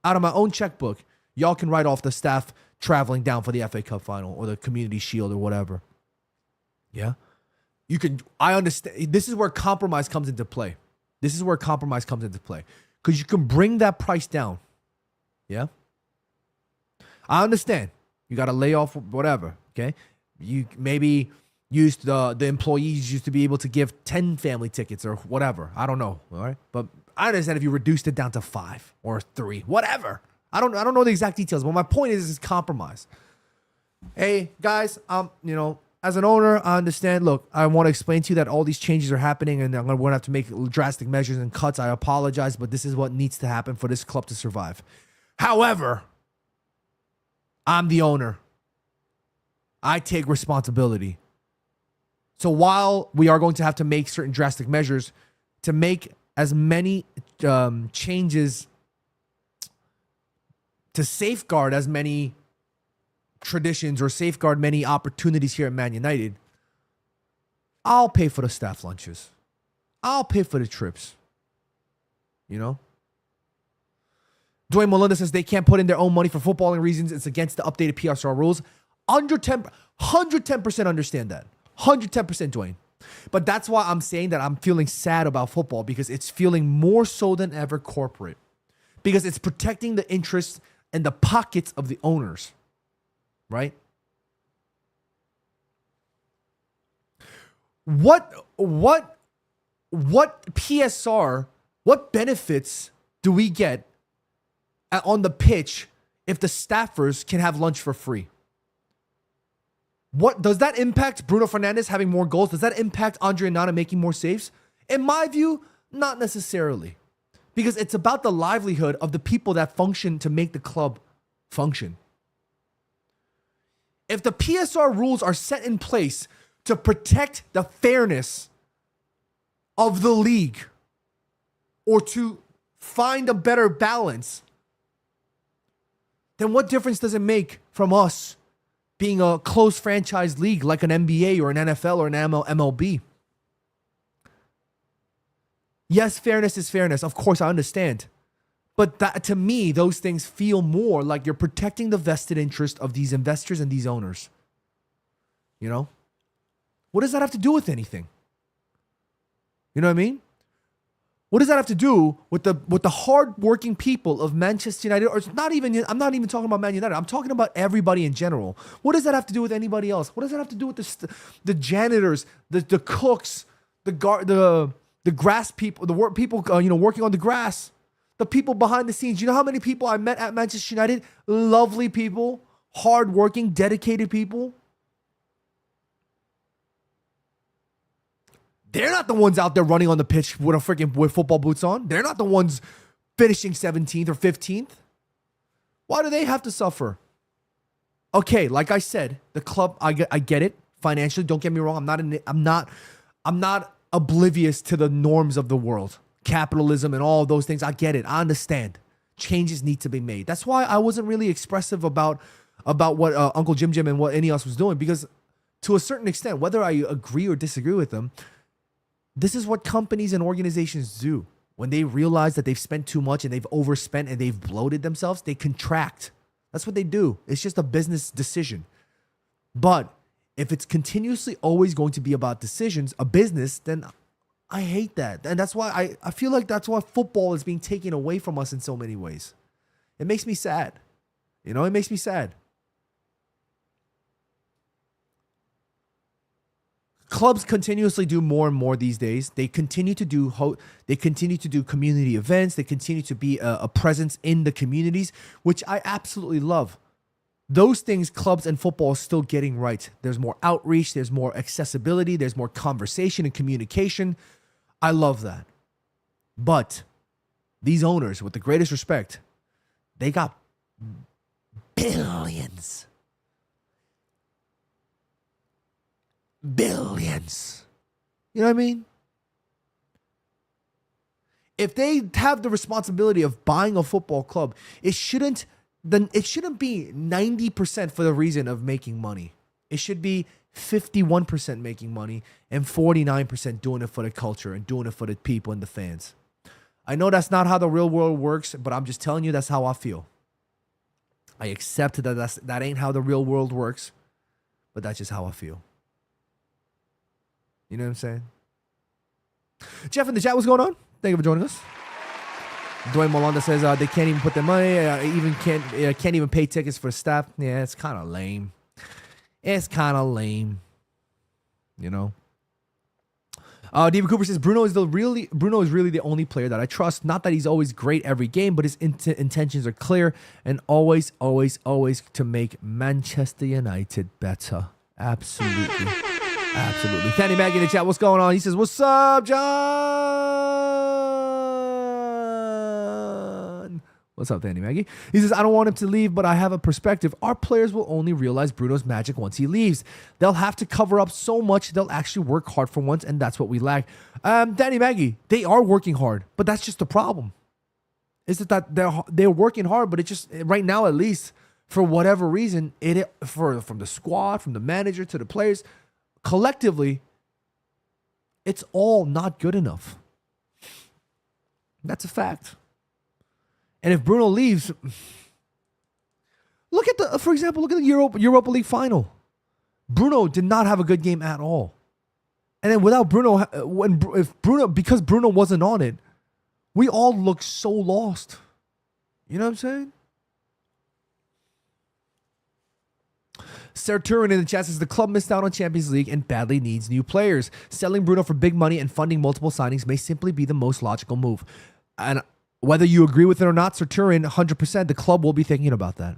Out of my own checkbook, y'all can write off the staff traveling down for the FA Cup final or the Community Shield or whatever. Yeah? I understand. This is where compromise comes into play. Because you can bring that price down. Yeah? I understand. You got to lay off whatever, okay? You maybe used the employees used to be able to give 10 family tickets or whatever. I don't know, all right? But I understand if you reduced it down to 5 or 3, whatever. I don't know the exact details, but my point is compromise. Hey, guys, you know, as an owner, I understand. Look, I want to explain to you that all these changes are happening and we're going to have to make drastic measures and cuts. I apologize, but this is what needs to happen for this club to survive. However, I'm the owner. I take responsibility. So while we are going to have to make certain drastic measures to make as many changes to safeguard as many traditions or safeguard many opportunities here at Man United, I'll pay for the staff lunches. I'll pay for the trips. You know? Dwayne Melinda says they can't put in their own money for footballing reasons. It's against the updated PSR rules. 110% understand that. 110%, Dwayne. But that's why I'm saying that I'm feeling sad about football, because it's feeling more so than ever corporate. Because it's protecting the interests and the pockets of the owners. Right? What PSR, what benefits do we get on the pitch if the staffers can have lunch for free? What does that impact Bruno Fernandes having more goals? Does that impact Andre Onana making more saves? In my view, not necessarily. Because it's about the livelihood of the people that function to make the club function. If the PSR rules are set in place to protect the fairness of the league or to find a better balance, then what difference does it make from us being a close franchise league like an NBA or an NFL or an MLB? Yes, fairness is fairness. Of course, I understand. But that, to me, those things feel more like you're protecting the vested interest of these investors and these owners. You know? What does that have to do with anything? You know what I mean? What does that have to do with the hardworking people of Manchester United? Or it's not even, I'm not even talking about Man United. I'm talking about everybody in general. What does that have to do with anybody else? What does that have to do with the janitors, the cooks, the grass people, the work people working on the grass, the people behind the scenes? You know how many people I met at Manchester United? Lovely people, hardworking, dedicated people. They're not the ones out there running on the pitch with football boots on. They're not the ones finishing 17th or 15th. Why do they have to suffer? Okay, like I said, the club, I get it financially. Don't get me wrong. I'm not oblivious to the norms of the world, capitalism and all of those things. I get it. I understand. Changes need to be made. That's why I wasn't really expressive about what Uncle Jim and what any else was doing, because to a certain extent, whether I agree or disagree with them, this is what companies and organizations do. When they realize that they've spent too much and they've overspent and they've bloated themselves, they contract. That's what they do. It's just a business decision. But if it's continuously always going to be about decisions, a business, then I hate that. And that's why I feel like that's why football is being taken away from us in so many ways. It makes me sad. It makes me sad. Clubs continuously do more and more these days. They continue to do community events. They continue to be a presence in the communities, which I absolutely love. Those things clubs and football are still getting right. There's more outreach. There's more accessibility. There's more conversation and communication. I love that. But these owners, with the greatest respect, they got billions. Billions. You know what I mean? If they have the responsibility of buying a football club, it shouldn't be 90% for the reason of making money. It should be 51% making money and 49% doing it for the culture and doing it for the people and the fans. I know that's not how the real world works, but I'm just telling you that's how I feel. I accept that ain't how the real world works, but that's just how I feel. You know what I'm saying? Jeff in the chat, what's going on? Thank you for joining us. Dwayne Molanda says they can't even put their money, can't even pay tickets for staff. Yeah, it's kind of lame. You know. David Cooper says Bruno is really the only player that I trust. Not that he's always great every game, but his intentions are clear and always to make Manchester United better. Absolutely. Absolutely. Fanny Maggie in the chat, what's going on? He says, what's up, John? What's up, Fanny Maggie? He says, I don't want him to leave, but I have a perspective. Our players will only realize Bruno's magic once he leaves. They'll have to cover up so much, they'll actually work hard for once, and that's what we lack. Danny Maggie, they are working hard, but that's just the problem. Is that they're working hard, but it just, right now at least, for whatever reason, from the squad, from the manager to the players, collectively, it's all not good enough. That's a fact. And if Bruno leaves, for example, look at the Europa League final. Bruno did not have a good game at all. And then without Bruno, because Bruno wasn't on it, we all look so lost. You know what I'm saying? Sir Turin in the chat says the club missed out on Champions League and badly needs new players. Selling Bruno for big money and funding multiple signings may simply be the most logical move. And whether you agree with it or not, Sir Turin, 100%, the club will be thinking about that.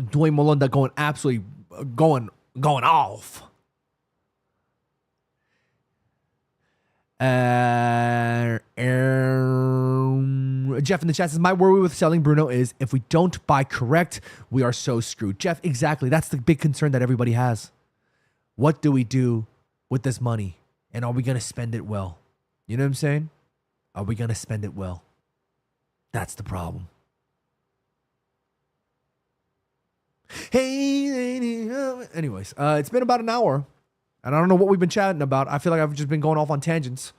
Dwayne Molunda going off. Jeff in the chat says, my worry with selling Bruno is if we don't buy correct, we are so screwed. Jeff, exactly. That's the big concern that everybody has. What do we do with this money? And are we going to spend it well? You know what I'm saying? Are we going to spend it well? That's the problem. Hey, anyways, it's been about an hour, and I don't know what we've been chatting about. I feel like I've just been going off on tangents.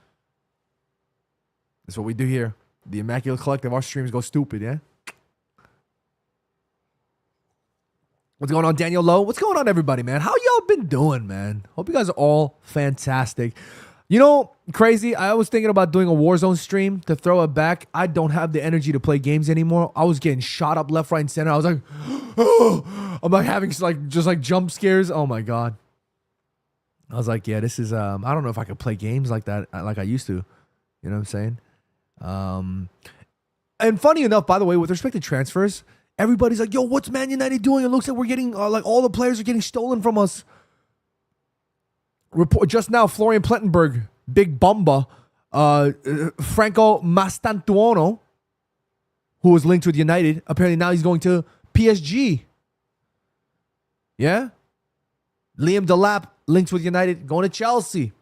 That's what we do here. The Immaculate Collective. Our streams go stupid, yeah? What's going on, Daniel Lowe? What's going on, everybody, man? How y'all been doing, man? Hope you guys are all fantastic. You know, crazy, I was thinking about doing a Warzone stream to throw it back. I don't have the energy to play games anymore. I was getting shot up left, right, and center. I was like, oh, I'm like having just jump scares. Oh my God. I was like, yeah, this is, I don't know if I could play games like that, like I used to. You know what I'm saying? And funny enough, by the way, with respect to transfers, everybody's like, yo, what's Man United doing? It looks like we're getting, like all the players are getting stolen from us. Report just now, Florian Plettenberg, Big Bumba, Franco Mastantuono, who was linked with United. Apparently now he's going to PSG. Yeah? Liam Delap, linked with United, going to Chelsea.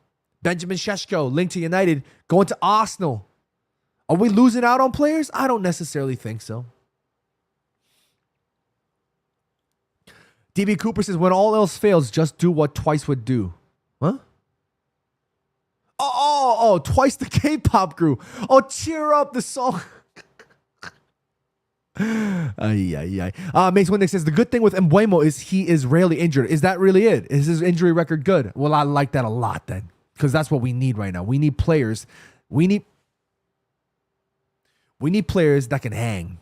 Benjamin Šeško, linked to United, going to Arsenal. Are we losing out on players? I don't necessarily think so. DB Cooper says, when all else fails, just do what Twice would do. Huh? Oh, Twice the K-pop crew. Oh, cheer up the song. Mace Winnick says, the good thing with Mbeumo is he is rarely injured. Is that really it? Is his injury record good? Well, I like that a lot then, because that's what we need right now. We need players. We need players that can hang,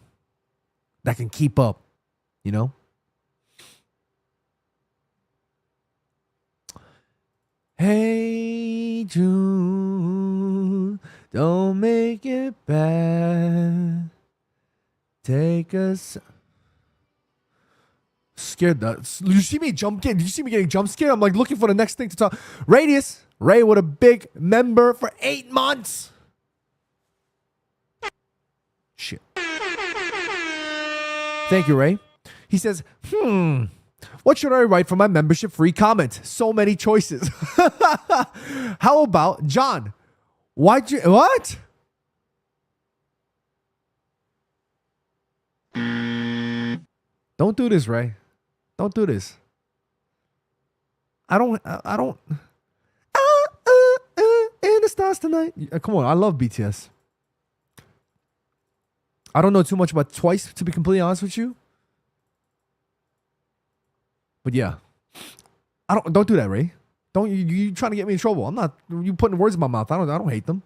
that can keep up, you know? Hey, June, don't make it bad. Take us. Scared that. You see me did you see me getting jump scared? I'm like looking for the next thing to talk. Radius, Ray with a big member for 8 months. Shit. Thank you, Ray. He says, what should I write for my membership free comment? So many choices. How about John? What? Don't do this, Ray. Don't do this. I don't. In the stars tonight. Come on, I love BTS. I don't know too much about Twice, to be completely honest with you. But yeah, don't do that, Ray. Don't you trying to get me in trouble? I'm not. You putting words in my mouth. I don't hate them.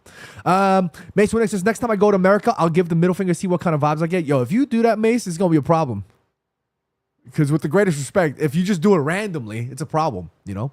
Mace Winnick says, next time I go to America, I'll give the middle finger, see what kind of vibes I get. Yo, if you do that, Mace, it's gonna be a problem. Because with the greatest respect, if you just do it randomly, it's a problem. You know.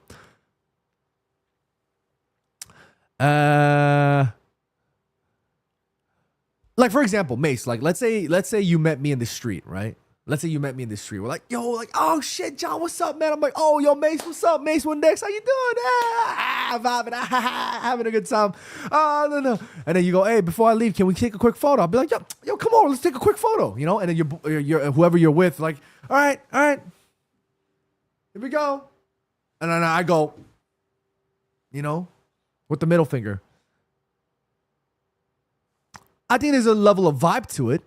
Like for example, Mace. Like let's say you met me in the street, right? Let's say you met me in the street. We're like, yo, like, oh shit, John, what's up, man? I'm like, oh, yo, Mace, what's up, Mace? Windex, how you doing? Vibing, having a good time. Oh, no. And then you go, hey, before I leave, can we take a quick photo? I'll be like, yo, come on, let's take a quick photo, you know? And then you're whoever you're with, like, all right, here we go. And then I go, you know, with the middle finger. I think there's a level of vibe to it.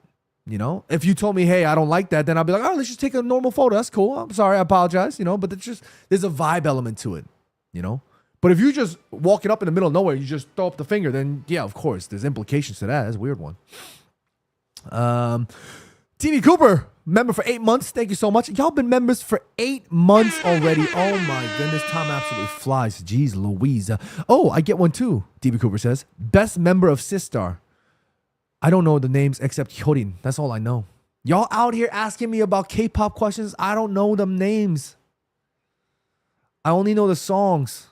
You know, if you told me, hey, I don't like that, then I'll be like, oh, let's just take a normal photo. That's cool. I'm sorry. I apologize. You know, but there's a vibe element to it, you know. But if you just walk it up in the middle of nowhere, you just throw up the finger, then yeah, of course, there's implications to that. That's a weird one. TV Cooper, member for 8 months. Thank you so much. Y'all been members for 8 months already. Oh my goodness, time absolutely flies. Jeez Louise. Oh, I get one too, TV Cooper says. Best member of Sistar. I don't know the names except Hyorin. That's all I know. Y'all out here asking me about K-pop questions. I don't know them names. I only know the songs.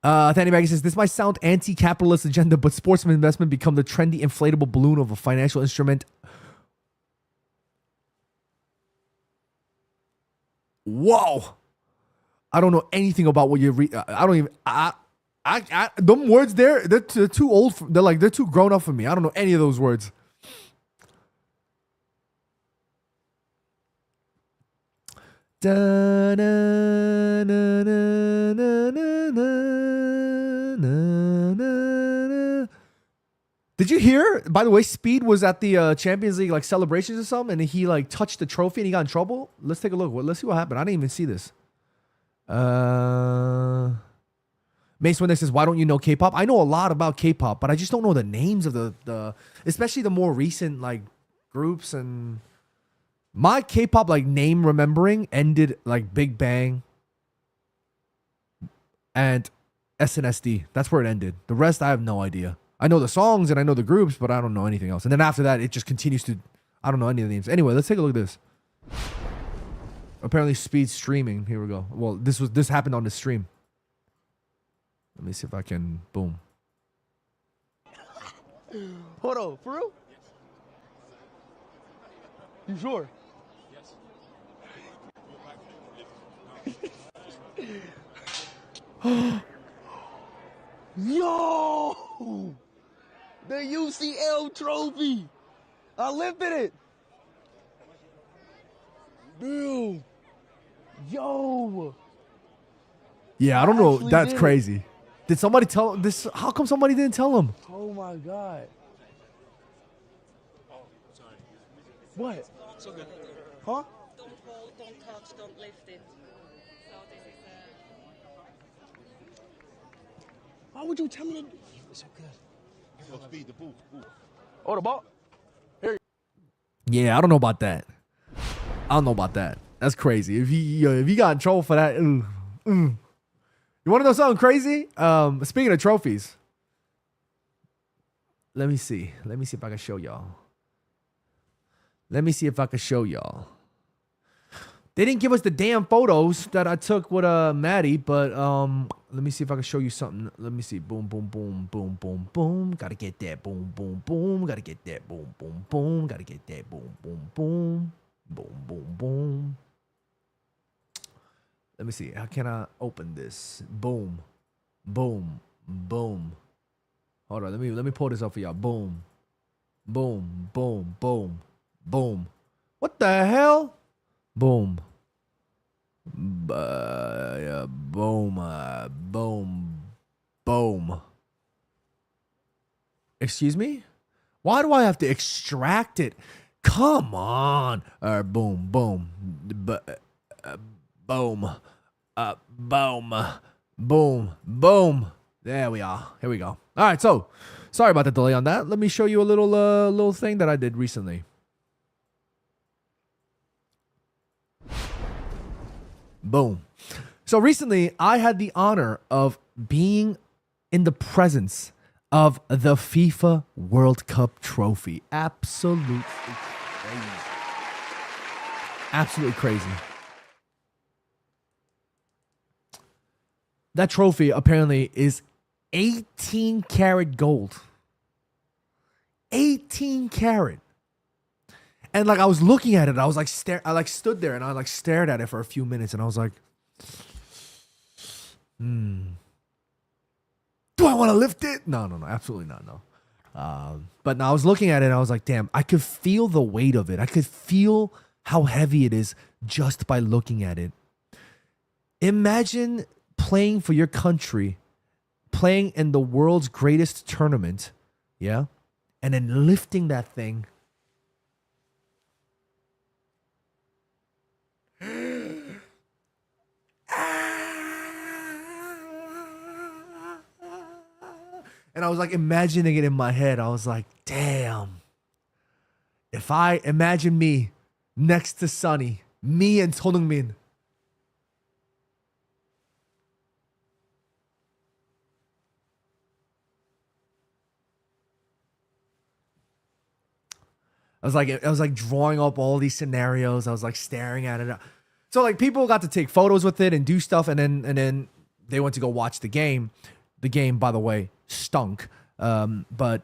Thany Maggie says, this might sound anti-capitalist agenda, but sportsman investment become the trendy inflatable balloon of a financial instrument. Whoa. I don't know anything about what you're Them words there, they're too old. They're too grown up for me. I don't know any of those words. Da, na, na, na, na, na, na, na. Did you hear? By the way, Speed was at the Champions League like celebrations or something, and he like touched the trophy and he got in trouble. Let's take a look. Let's see what happened. I didn't even see this. Mace Windex says, "Why don't you know K-pop?" I know a lot about K-pop, but I just don't know the names of the especially the more recent like groups. And my K-pop like name remembering ended like Big Bang and SNSD. That's where it ended. The rest I have no idea. I know the songs and I know the groups, but I don't know anything else. And then after that, it just continues to, I don't know any of the names. Anyway, let's take a look at this. Apparently Speed streaming. Here we go. Well, this happened on the stream. Let me see if I can, boom. Hold on, for real? You sure? Yes. Yo! The UCL trophy! I lifted it! Bill! Yo! Yeah, I don't know. actually That's did it. crazy. Did somebody tell this? How come somebody didn't tell him? Oh my god. What? So good. Huh? Don't hold, don't touch, don't lift it. So this is Why would you tell me to? It's so good. Speed the booth. Oh, the ball? Yeah, I don't know about that. I don't know about that. That's crazy. If he got in trouble for that, you want to know something crazy? Speaking of trophies, let me see. Let me see if I can show y'all. They didn't give us the damn photos that I took with Maddie, but let me see if I can show you something. Let me see. Boom, boom, boom, boom, boom, boom. Gotta get that. Boom, boom, boom. Gotta get that. Boom, boom, boom. Gotta get that. Boom, boom, boom. Boom, boom, boom. Let me see. How can I open this? Boom, boom, boom. Hold on. Let me pull this up for y'all. Boom, boom, boom, boom, boom. What the hell? Boom. Yeah, boom, boom, boom. Excuse me? Why do I have to extract it? Come on. Boom, boom, boom, boom, boom, boom. There we are. Here we go. All right, so sorry about the delay on that. Let me show you a little thing that I did recently. Boom. So recently, I had the honor of being in the presence of the FIFA World Cup trophy. Absolutely crazy. Absolutely crazy. That trophy apparently is 18 karat gold. 18 karat. And like I was looking at it, I was like I like stood there and I like stared at it for a few minutes and I was like, do I want to lift it? No, absolutely not, no. But now I was looking at it and I was like, damn, I could feel the weight of it. I could feel how heavy it is just by looking at it. Imagine playing for your country, playing in the world's greatest tournament, yeah? And then lifting that thing. And I was like imagining it in my head. I was like, damn. If I imagine me next to Sonny, me and Sonungmin. I was like drawing up all these scenarios. I was like staring at it. So like people got to take photos with it and do stuff, and then they went to go watch the game. The game, by the way, stunk. But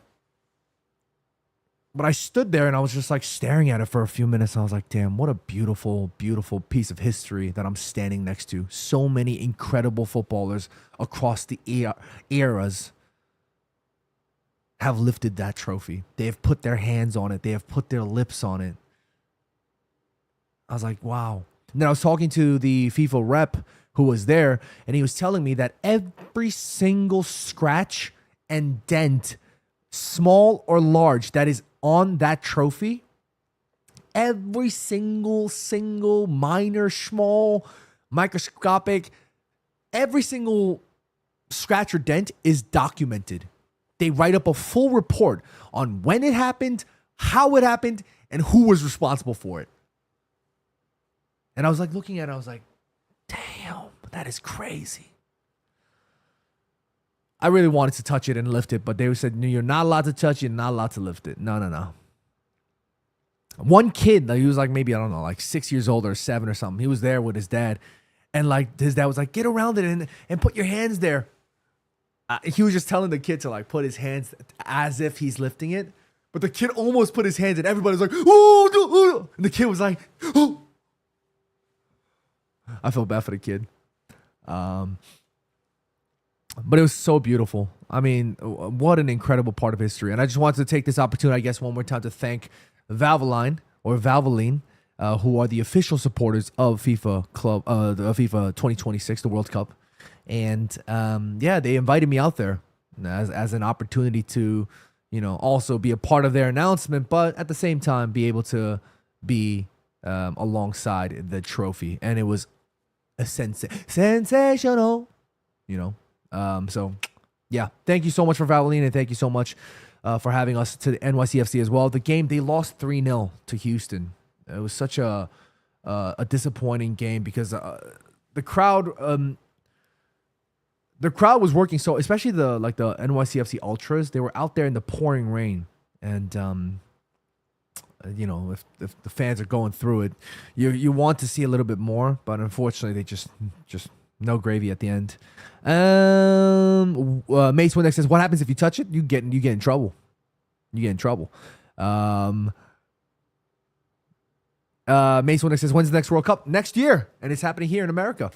But I stood there and I was just like staring at it for a few minutes. And I was like, damn, what a beautiful, beautiful piece of history that I'm standing next to. So many incredible footballers across the eras have lifted that trophy. They have put their hands on it. They have put their lips on it. I was like, wow. And then I was talking to the FIFA rep who was there, and he was telling me that every single scratch and dent, small or large, that is on that trophy, every single minor, small, microscopic, every single scratch or dent is documented. They write up a full report on when it happened, how it happened, and who was responsible for it. And I was like looking at it, I was like, damn, that is crazy. I really wanted to touch it and lift it, but they said, no, you're not allowed to touch it, you're not allowed to lift it. No. One kid, he was like maybe, I don't know, like 6 years old or 7 or something. He was there with his dad. And like his dad was like, get around it and put your hands there. He was just telling the kid to like put his hands as if he's lifting it. But the kid almost put his hands and everybody's like, oh, and the kid was like, oh. I felt bad for the kid. But it was so beautiful. I mean, what an incredible part of history. And I just wanted to take this opportunity, I guess, one more time to thank Valvoline, who are the official supporters of FIFA Club, the FIFA 2026, the World Cup. And yeah, they invited me out there as an opportunity to, also be a part of their announcement, but at the same time be able to be alongside the trophy. And it was a sensational, So, yeah, thank you so much for Valvoline, and thank you so much for having us to the NYCFC as well. The game, they lost 3-0 to Houston. It was such a disappointing game because the crowd was working so, especially the NYCFC Ultras. They were out there in the pouring rain, and if the fans are going through it, you want to see a little bit more, but unfortunately they just no gravy at the end. Mace Windex says, what happens if you touch it? You get in trouble. You get in trouble. Mace Windex says, when's the next World Cup? Next year, and it's happening here in America.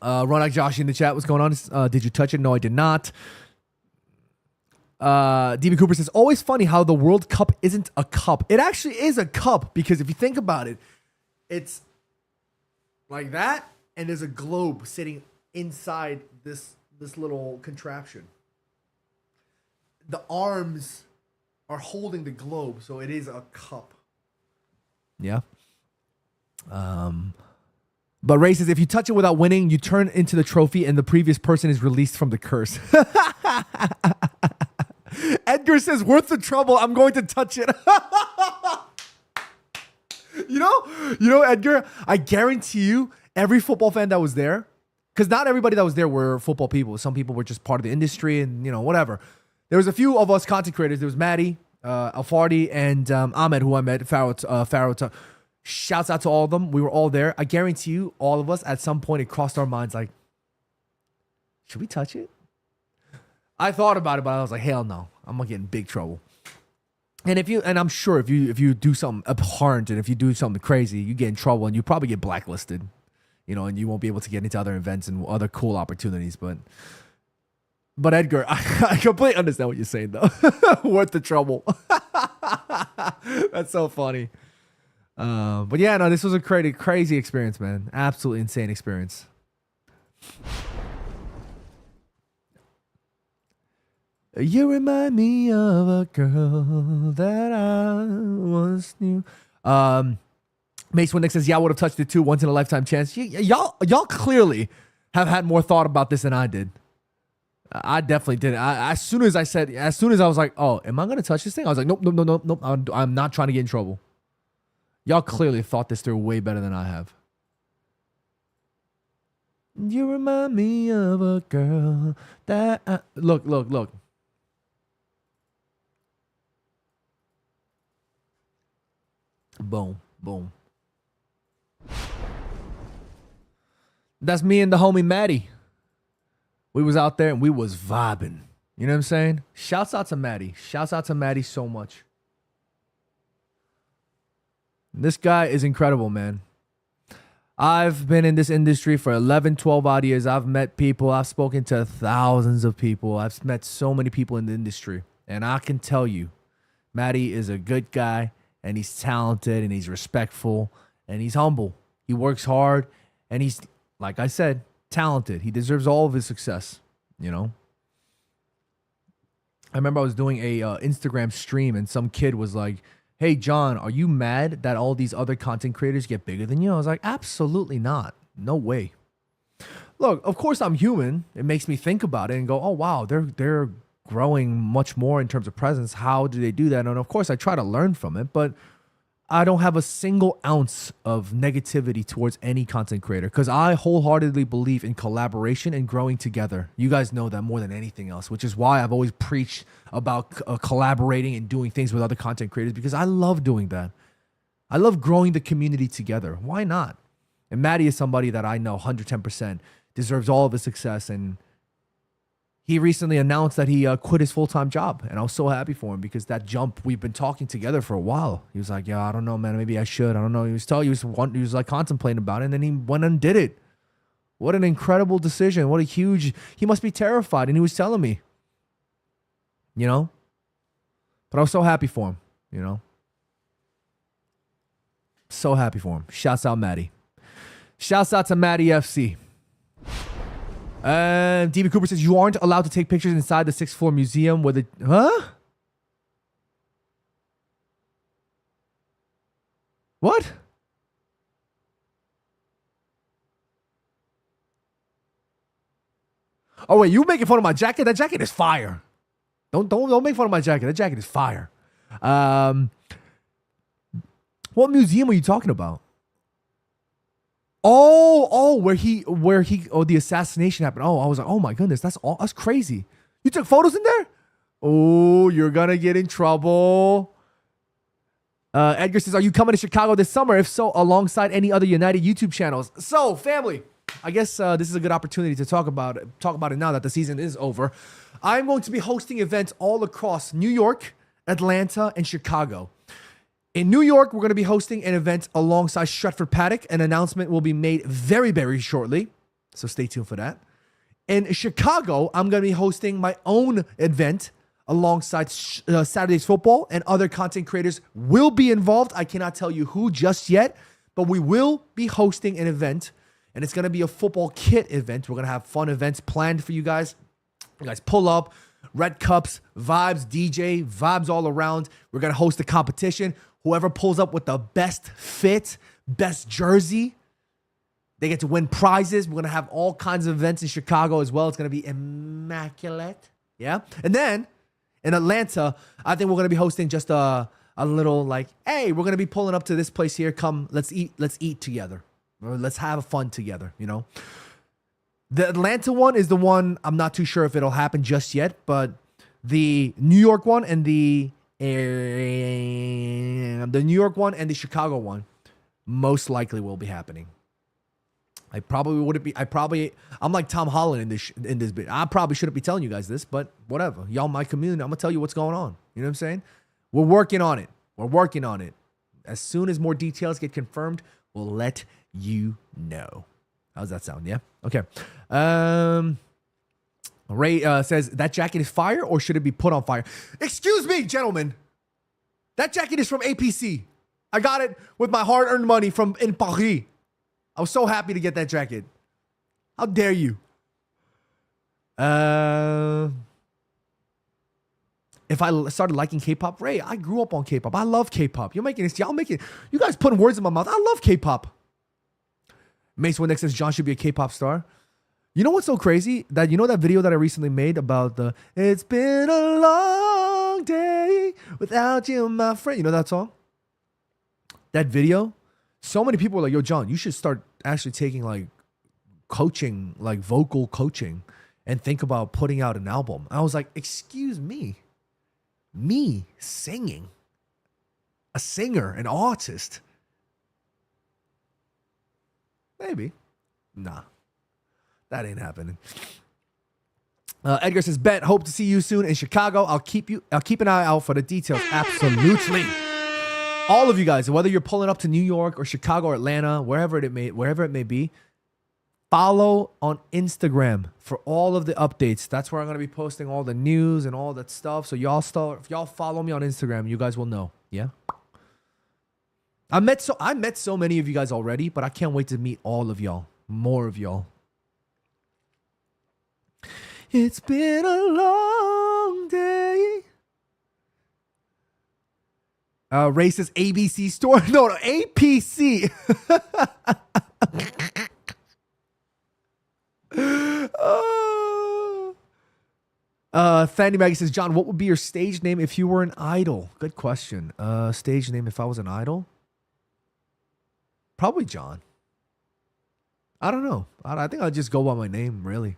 Ronak Josh in the chat, what's going on? Did you touch it? No, I did not. DB Cooper says, always funny how the World Cup isn't a cup. It actually is a cup, because if you think about it, it's like that, and there's a globe sitting inside this little contraption. The arms are holding the globe, so it is a cup. Yeah. But Ray says, if you touch it without winning, you turn into the trophy and the previous person is released from the curse. Edgar says, worth the trouble, I'm going to touch it. You know, Edgar, I guarantee you, every football fan that was there, because not everybody that was there were football people. Some people were just part of the industry and, whatever. There was a few of us content creators. There was Maddie, Alfardi, and Ahmed, who I met, Farrow. Shouts out to all of them. We were all there. I guarantee you, all of us, at some point, it crossed our minds like, should we touch it? I thought about it, but I was like, hell no. I'm going to get in big trouble. And I'm sure if you do something abhorrent and if you do something crazy, you get in trouble and you probably get blacklisted, and you won't be able to get into other events and other cool opportunities. But Edgar, I completely understand what you're saying, though. Worth the trouble. That's so funny. But yeah, no, this was a crazy experience, man. Absolutely insane experience. You remind me of a girl that I once knew. Mace Winnick says, yeah, I would have touched it too. Once in a lifetime chance. Y'all clearly have had more thought about this than I did. I definitely did. As soon as I was like, oh, am I going to touch this thing? I was like, nope. I'm not trying to get in trouble. Y'all clearly thought this through way better than I have. You remind me of a girl that look. Boom. That's me and the homie Maddie. We was out there and we was vibing. You know what I'm saying? Shouts out to Maddie. Shouts out to Maddie so much. This guy is incredible, man. I've been in this industry for 11, 12 odd years. I've met people. I've spoken to thousands of people. I've met so many people in the industry. And I can tell you, Maddie is a good guy, and he's talented, and he's respectful, and he's humble. He works hard, and he's, like I said, talented. He deserves all of his success, you know? I remember I was doing a Instagram stream, and some kid was like, hey, John, are you mad that all these other content creators get bigger than you? I was like, absolutely not. No way. Look, of course I'm human. It makes me think about it and go, oh, wow, they're growing much more in terms of presence. How do they do that? And of course I try to learn from it, but I don't have a single ounce of negativity towards any content creator because I wholeheartedly believe in collaboration and growing together. You guys know that more than anything else, which is why I've always preached about collaborating and doing things with other content creators because I love doing that. I love growing the community together. Why not? And Maddie is somebody that I know 110% deserves all of his success, and he recently announced that he quit his full-time job, and I was so happy for him because that jump, we've been talking together for a while. He was like, yeah, I don't know, man. Maybe I should. I don't know. He was like contemplating about it, and then he went and did it. What an incredible decision. What a huge, he must be terrified, and he was telling me, you know? But I was so happy for him, you know? So happy for him. Shouts out Maddie. Shouts out to Maddie FC. DB Cooper says, you aren't allowed to take pictures inside the 6th floor museum with huh? What? Oh, wait, you making fun of my jacket? That jacket is fire. Don't make fun of my jacket. That jacket is fire. What museum are you talking about? Where the assassination happened. Oh, I was like, oh my goodness, that's crazy. You took photos in there? Oh, you're gonna get in trouble. Edgar says, are you coming to Chicago this summer? If so, alongside any other United YouTube channels. So, family, I guess this is a good opportunity to talk about it now that the season is over. I'm going to be hosting events all across New York, Atlanta, and Chicago. In New York, we're going to be hosting an event alongside Stretford Paddock. An announcement will be made very, very shortly, so stay tuned for that. In Chicago, I'm going to be hosting my own event alongside Saturday's Football, and other content creators will be involved. I cannot tell you who just yet, but we will be hosting an event, and it's going to be a football kit event. We're going to have fun events planned for you guys. You guys pull up, red cups, vibes, DJ, vibes all around. We're going to host a competition. Whoever pulls up with the best fit, best jersey, they get to win prizes. We're going to have all kinds of events in Chicago as well. It's going to be immaculate. Yeah. And then in Atlanta, I think we're going to be hosting just a little like, hey, we're going to be pulling up to this place here. Come, let's eat together. Or let's have fun together, you know? The Atlanta one is the one I'm not too sure if it'll happen just yet, but the New York one and the New York one and the Chicago one most likely will be happening. I probably wouldn't be. I'm like Tom Holland in this bit. I probably shouldn't be telling you guys this, but whatever. Y'all my community. I'm gonna tell you what's going on. You know what I'm saying? We're working on it. As soon as more details get confirmed, we'll let you know. How's that sound? Yeah. Okay. Ray says, that jacket is fire or should it be put on fire? Excuse me, gentlemen. That jacket is from APC. I got it with my hard-earned money in Paris. I was so happy to get that jacket. How dare you? If I started liking K-pop, Ray, I grew up on K-pop. I love K-pop. You guys putting words in my mouth. I love K-pop. Mace Windex says John should be a K-pop star. You know what's so crazy? That that video that I recently made about the "It's been a long day without you, my friend." You know that song? That video? So many people were like, yo, John, you should start actually taking like coaching, like vocal coaching, and think about putting out an album. I was like, excuse me. Me singing. A singer, an artist. Maybe. Nah. That ain't happening. Edgar says, Bet, hope to see you soon in Chicago. I'll keep an eye out for the details. Absolutely. All of you guys, whether you're pulling up to New York or Chicago or Atlanta, wherever it may be, follow on Instagram for all of the updates. That's where I'm gonna be posting all the news and all that stuff. So if y'all follow me on Instagram, you guys will know. Yeah. I met so many of you guys already, but I can't wait to meet all of y'all. More of y'all. It's been a long day. Racist ABC store. No, APC. Fanny Maggie says, John, what would be your stage name if you were an idol? Good question. Stage name if I was an idol? Probably John. I don't know. I think I'll just go by my name, really.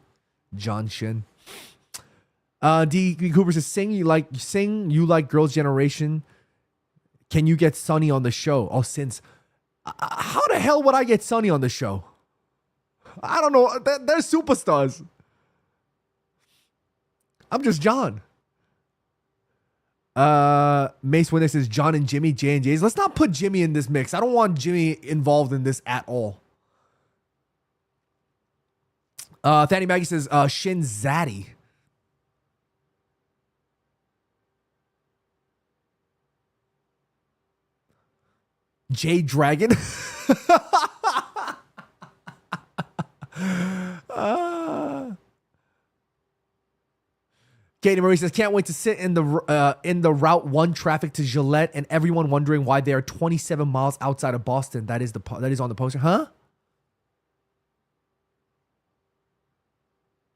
John Shin. D. Cooper says, sing you like Girls' Generation. Can you get Sunny on the show? Oh, since how the hell would I get Sunny on the show? I don't know. They're superstars. I'm just John. Mace Winner says John and Jimmy, J&J's. Let's not put Jimmy in this mix. I don't want Jimmy involved in this at all. Fanny Maggie says Shin Zaddy. J Dragon. Katie Marie says, can't wait to sit in the Route 1 traffic to Gillette and everyone wondering why they are 27 miles outside of Boston. That is on the poster. Huh?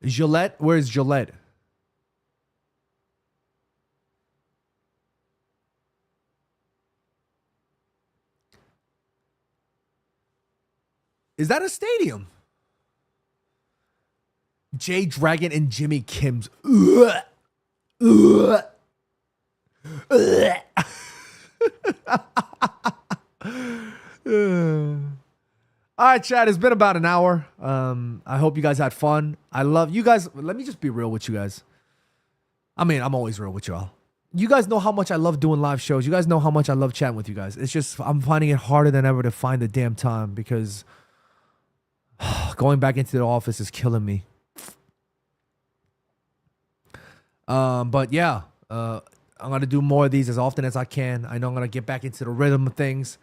Gillette? Where is Gillette? Is that a stadium? Jay Dragon and Jimmy Kim's. Ugh. Ugh. Ugh. All right, Chad, it's been about an hour. I hope you guys had fun. I love you guys. Let me just be real with you guys. I mean, I'm always real with y'all. You guys know how much I love doing live shows. You guys know how much I love chatting with you guys. It's just I'm finding it harder than ever to find the damn time because going back into the office is killing me. But yeah, I'm going to do more of these as often as I can. I know I'm going to get back into the rhythm of things.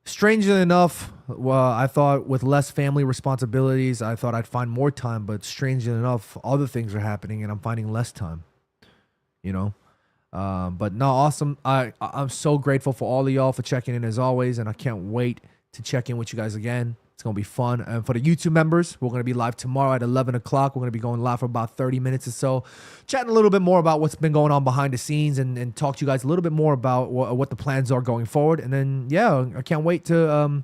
Strangely enough, well, I thought with less family responsibilities, I thought I'd find more time, but strangely enough, other things are happening and I'm finding less time, you know? But no, awesome. I'm so grateful for all of y'all for checking in as always. And I can't wait to check in with you guys again. It's going to be fun. And for the YouTube members, we're going to be live tomorrow at 11 o'clock. We're going to be going live for about 30 minutes or so, chatting a little bit more about what's been going on behind the scenes and talk to you guys a little bit more about what the plans are going forward. And then, yeah, I can't wait to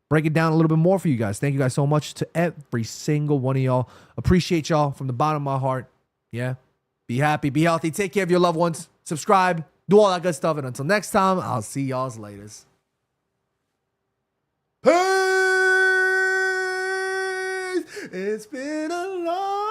break it down a little bit more for you guys. Thank you guys so much to every single one of y'all. Appreciate y'all from the bottom of my heart. Yeah. Be happy, be healthy, take care of your loved ones, subscribe, do all that good stuff. And until next time, I'll see y'all's laters. Peace! It's been a long